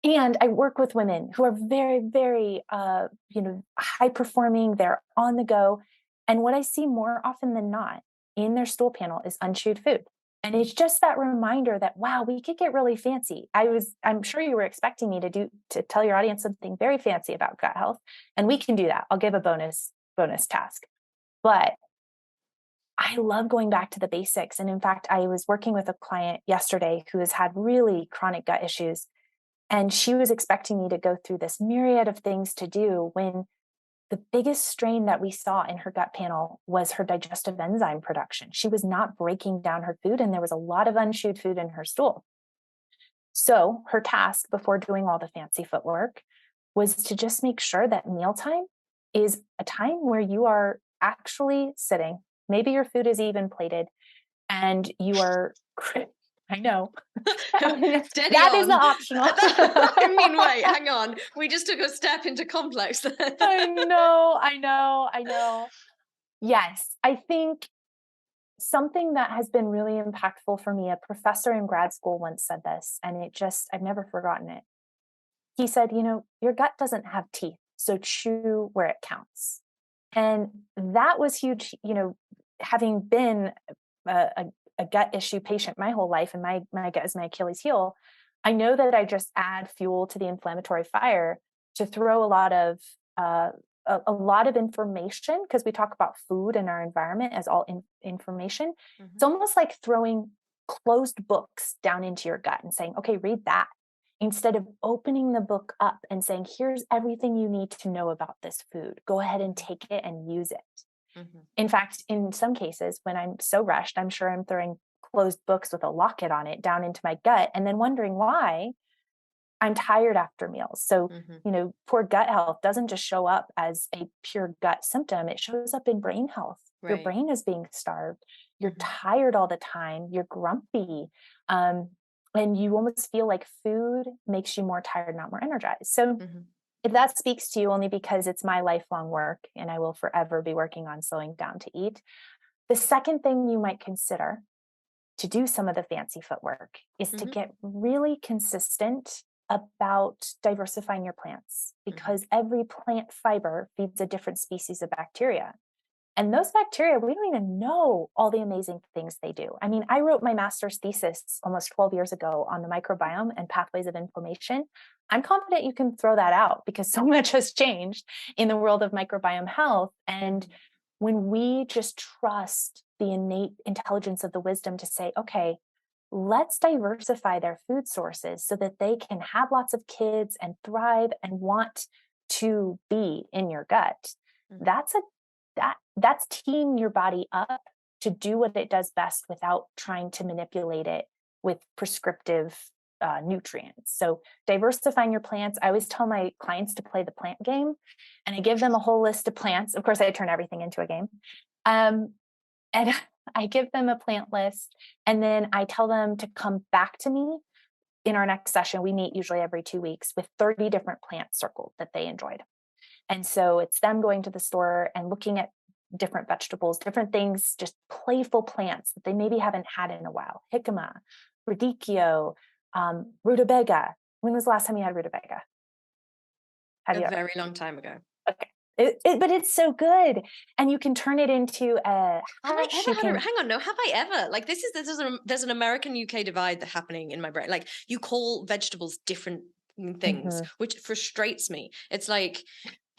And I work with women who are very, very, high performing. They're on the go. And what I see more often than not in their stool panel is unchewed food. And it's just that reminder that, wow, we could get really fancy. I'm sure you were expecting me to tell your audience something very fancy about gut health, and we can do that. I'll give a bonus task. But I love going back to the basics. And in fact, I was working with a client yesterday who has had really chronic gut issues. And she was expecting me to go through this myriad of things to do, when the biggest strain that we saw in her gut panel was her digestive enzyme production. She was not breaking down her food, and there was a lot of unchewed food in her stool. So her task, before doing all the fancy footwork, was to just make sure that mealtime is a time where you are actually sitting. Maybe your food is even plated, and you are... I know. Steady that on. Is the optional. Wait, hang on. We just took a step into complex there. I know. Yes, I think something that has been really impactful for me, a professor in grad school once said this, and I've never forgotten it. He said, your gut doesn't have teeth, so chew where it counts. And that was huge, having been a gut issue patient my whole life, and my gut is my Achilles heel. I know that I just add fuel to the inflammatory fire to throw a lot of information, because we talk about food and our environment as all information. Mm-hmm. It's almost like throwing closed books down into your gut and saying, okay, read that, instead of opening the book up and saying, here's everything you need to know about this food. Go ahead and take it and use it. Mm-hmm. In fact, in some cases, when I'm so rushed, I'm sure I'm throwing closed books with a locket on it down into my gut, and then wondering why I'm tired after meals. So, poor gut health doesn't just show up as a pure gut symptom. It shows up in brain health. Right. Your brain is being starved. You're tired all the time. You're grumpy. And you almost feel like food makes you more tired, not more energized. So if that speaks to you, only because it's my lifelong work and I will forever be working on slowing down to eat, the second thing you might consider to do some of the fancy footwork is to get really consistent about diversifying your plants, because every plant fiber feeds a different species of bacteria. And those bacteria, we don't even know all the amazing things they do. I mean, I wrote my master's thesis almost 12 years ago on the microbiome and pathways of inflammation. I'm confident you can throw that out, because so much has changed in the world of microbiome health. And when we just trust the innate intelligence of the wisdom to say, okay, let's diversify their food sources so that they can have lots of kids and thrive and want to be in your gut. That's teeing your body up to do what it does best without trying to manipulate it with prescriptive nutrients. So diversifying your plants. I always tell my clients to play the plant game, and I give them a whole list of plants. Of course, I turn everything into a game. And I give them a plant list, and then I tell them to come back to me in our next session. We meet usually every 2 weeks with 30 different plants circled that they enjoyed. And so it's them going to the store and looking at different vegetables, different things, just playful plants that they maybe haven't had in a while. Jicama, radicchio, rutabaga. When was the last time you had rutabaga? A very long time ago. Okay. But it's so good, and you can turn it into a hash. Hang on, no, have I ever? Like, there's an American-UK divide that's happening in my brain. Like, you call vegetables different things, which frustrates me. It's like,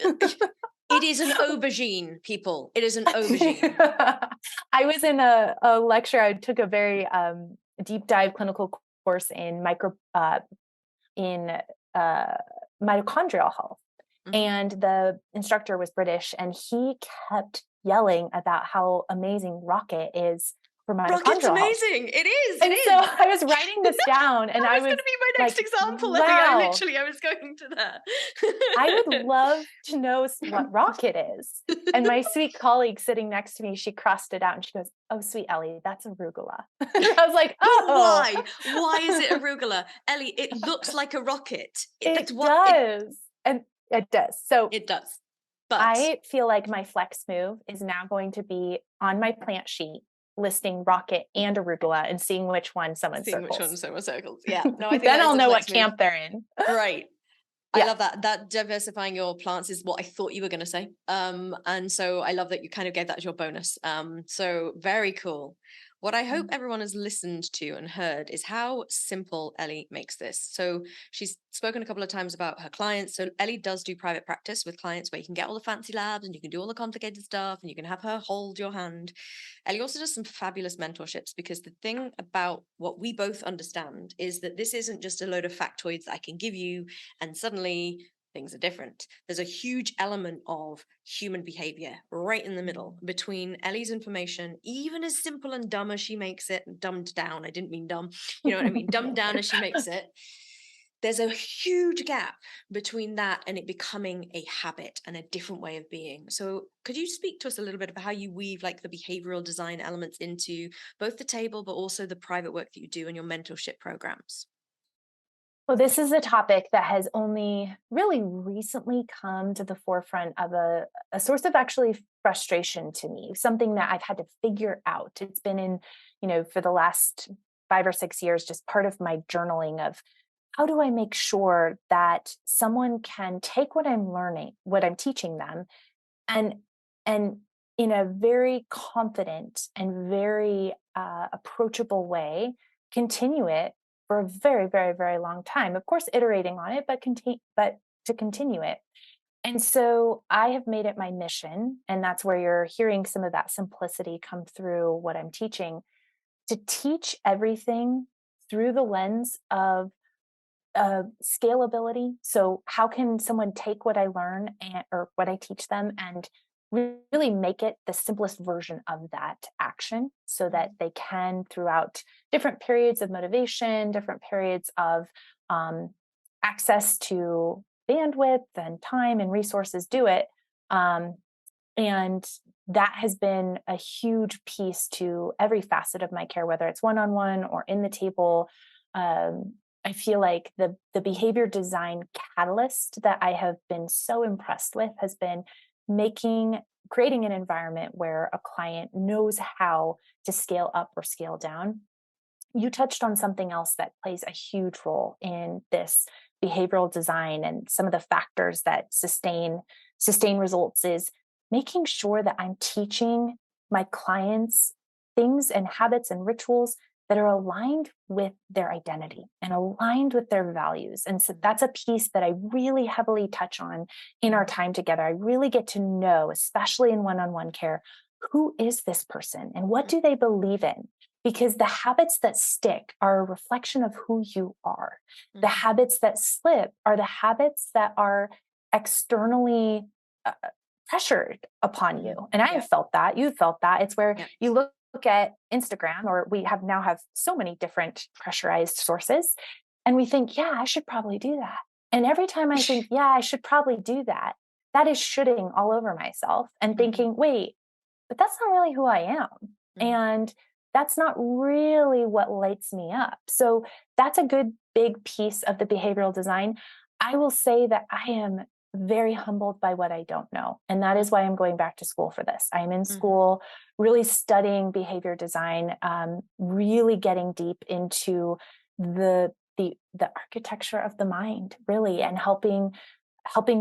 it is an aubergine, people. It is an aubergine. I was in a lecture. I took a very deep dive clinical course in mitochondrial health. And the instructor was British, and he kept yelling about how amazing Rocket is for mitochondrial Rocket's amazing. Health. It is. And so I was writing this down, and that was going to be my next example. Wow. I was going to that. I would love to know what Rocket is. And my sweet colleague sitting next to me, she crossed it out and she goes, "Oh, sweet Ellie, that's arugula." And I was like, "Oh, why? Why is it arugula, Ellie? It looks like a rocket. It does. And it does. So it does. But I feel like my flex move is now going to be on my plant sheet, listing rocket and arugula and seeing which one someone circles. Yeah. No, I think then I'll know what camp they're in. Right. I love that. That diversifying your plants is what I thought you were going to say. And so I love that you kind of gave that as your bonus. So very cool. What I hope everyone has listened to and heard is how simple Ellie makes this. So she's spoken a couple of times about her clients. So Ellie does do private practice with clients where you can get all the fancy labs and you can do all the complicated stuff and you can have her hold your hand. Ellie also does some fabulous mentorships, because the thing about what we both understand is that this isn't just a load of factoids that I can give you and suddenly things are different. There's a huge element of human behavior right in the middle between Ellie's information, even as simple and dumb as she makes it, dumbed down. I didn't mean dumb. You know what I mean? Dumbed down as she makes it. There's a huge gap between that and it becoming a habit and a different way of being. So could you speak to us a little bit about how you weave like the behavioral design elements into both the table, but also the private work that you do in your mentorship programs? Well, this is a topic that has only really recently come to the forefront of a source of actually frustration to me, something that I've had to figure out. It's been in, for the last 5 or 6 years, just part of my journaling of how do I make sure that someone can take what I'm learning, what I'm teaching them, and and in a very confident and very approachable way, continue it for a very, very, very long time. Of course, iterating on it, but to continue it. And so I have made it my mission, and that's where you're hearing some of that simplicity come through what I'm teaching, to teach everything through the lens of scalability. So how can someone take what I learn or what I teach them and really make it the simplest version of that action so that they can, throughout different periods of motivation, different periods of access to bandwidth and time and resources, do it. And that has been a huge piece to every facet of my care, whether it's one-on-one or in the table. I feel like the behavior design catalyst that I have been so impressed with has been creating an environment where a client knows how to scale up or scale down. You touched on something else that plays a huge role in this behavioral design and some of the factors that sustain results is making sure that I'm teaching my clients things and habits and rituals that are aligned with their identity and aligned with their values. And so that's a piece that I really heavily touch on in our time together. I really get to know, especially in one-on-one care, who is this person and what do they believe in? Because the habits that stick are a reflection of who you are. The habits that slip are the habits that are externally pressured upon you. And I have felt that. You've felt that. It's where you look at Instagram, or we now have so many different pressurized sources, and we think, yeah, I should probably do that. And every time I think, yeah, I should probably do that, that is shooting all over myself and thinking, wait, but that's not really who I am. And that's not really what lights me up. So that's a good big piece of the behavioral design. I will say that I am very humbled by what I don't know. And that is why I'm going back to school for this. I'm in school, really studying behavior design, really getting deep into the architecture of the mind, really, and helping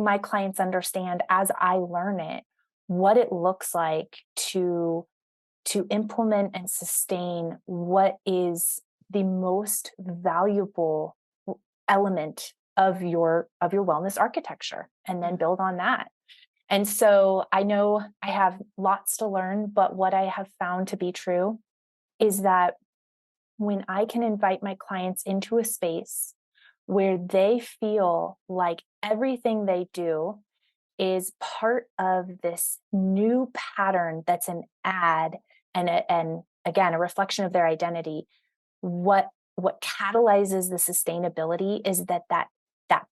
my clients understand as I learn it, what it looks like to implement and sustain what is the most valuable element of your wellness architecture, and then build on that. And so I know I have lots to learn, but what I have found to be true is that when I can invite my clients into a space where they feel like everything they do is part of this new pattern that's an ad and again, a reflection of their identity, what catalyzes the sustainability is that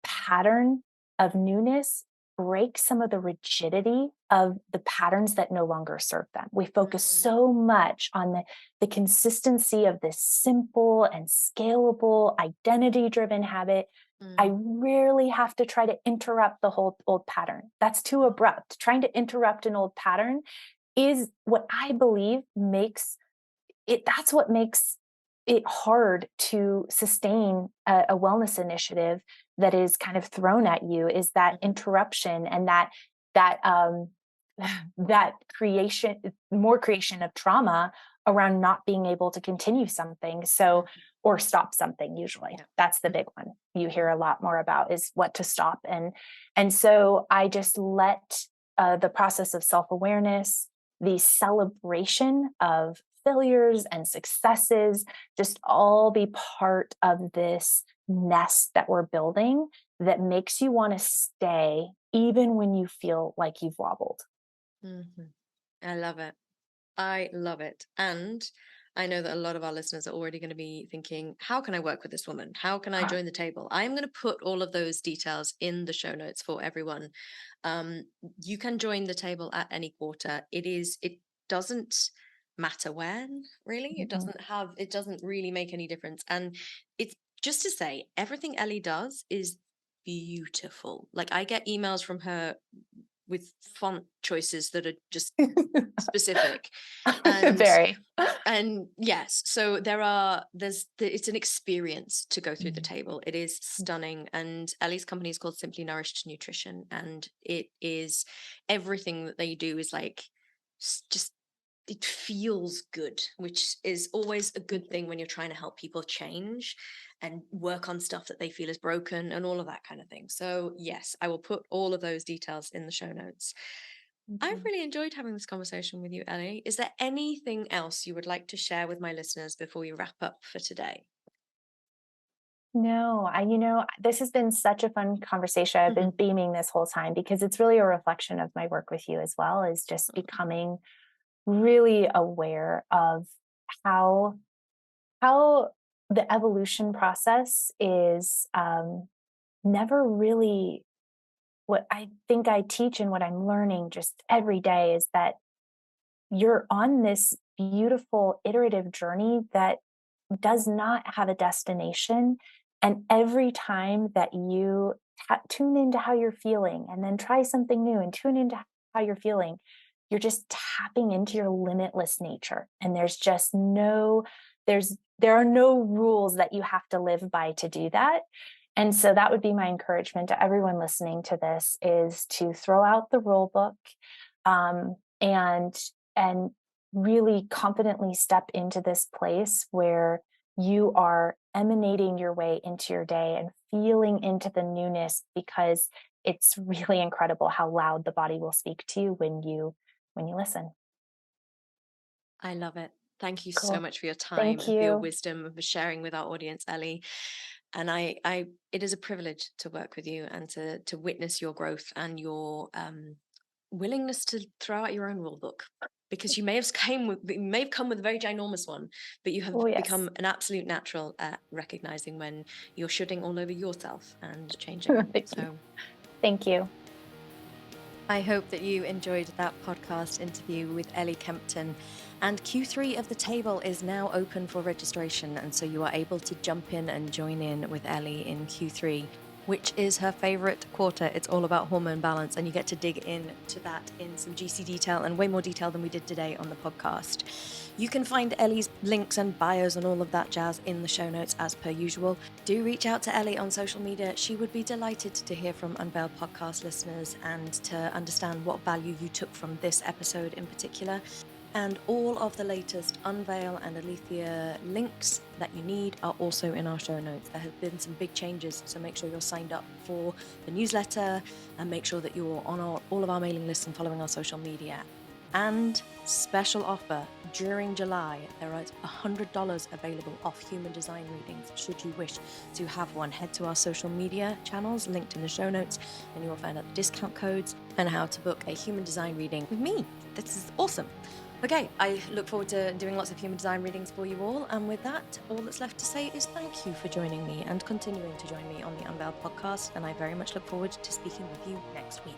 pattern of newness breaks some of the rigidity of the patterns that no longer serve them. We focus so much on the consistency of this simple and scalable identity-driven habit. I rarely have to try to interrupt the whole old pattern. That's too abrupt. Trying to interrupt an old pattern is what I believe makes it, that's what makes it hard to sustain a wellness initiative that is kind of thrown at you, is that interruption and that creation of trauma around not being able to continue something. So, or stop something. Usually that's the big one you hear a lot more about, is what to stop. And so I just let the process of self-awareness, the celebration of failures and successes, just all be part of this nest that we're building that makes you want to stay even when you feel like you've wobbled. I love it. I love it. And I know that a lot of our listeners are already going to be thinking, how can I work with this woman? How can I join the table? I'm going to put all of those details in the show notes for everyone. You can join the table at any quarter. It doesn't matter when, really. It doesn't really make any difference. And it's just to say, everything Ellie does is beautiful. Like, I get emails from her with font choices that are just specific. And Very. and yes, so it's an experience to go through the table. It is stunning. And Ellie's company is called Simply Nourished Nutrition, and it is everything that they do is like just, it feels good, which is always a good thing when you're trying to help people change and work on stuff that they feel is broken and all of that kind of thing. So yes, I will put all of those details in the show notes. I've really enjoyed having this conversation with you, Ellie. Is there anything else you would like to share with my listeners before we wrap up for today? No, this has been such a fun conversation. I've been beaming this whole time because it's really a reflection of my work with you as well, is just becoming really aware of how the evolution process is never really what I think I teach, and what I'm learning just every day is that you're on this beautiful iterative journey that does not have a destination. And every time that you tune into how you're feeling and then try something new and tune into how you're feeling, you're just tapping into your limitless nature. And there are no rules that you have to live by to do that. And so that would be my encouragement to everyone listening to this, is to throw out the rule book, and really confidently step into this place where you are emanating your way into your day and feeling into the newness, because it's really incredible how loud the body will speak to you when you listen. I love it. Thank you Cool. so much for your time Thank and for your you. wisdom, and for sharing with our audience, Ellie. And it is a privilege to work with you and to witness your growth and your willingness to throw out your own rule book, because you may have come with a very ginormous one, but you have become an absolute natural at recognizing when you're shooting all over yourself and changing. Thank you. I hope that you enjoyed that podcast interview with Ellie Kempton. And Q3 of the table is now open for registration, and so you are able to jump in and join in with Ellie in Q3, which is her favorite quarter. It's all about hormone balance, and you get to dig into that in some juicy detail, and way more detail than we did today on the podcast. You can find Ellie's links and bios and all of that jazz in the show notes as per usual. Do reach out to Ellie on social media. She would be delighted to hear from Unveil Podcast listeners and to understand what value you took from this episode in particular. And all of the latest Unveil and Alethea links that you need are also in our show notes. There have been some big changes, so make sure you're signed up for the newsletter, and make sure that you're on all of our mailing lists and following our social media. And special offer, during July, there is $100 available off human design readings, should you wish to have one. Head to our social media channels linked in the show notes, and you will find out the discount codes and how to book a human design reading with me. This is awesome. Okay, I look forward to doing lots of human design readings for you all. And with that, all that's left to say is thank you for joining me and continuing to join me on the Unveil podcast. And I very much look forward to speaking with you next week.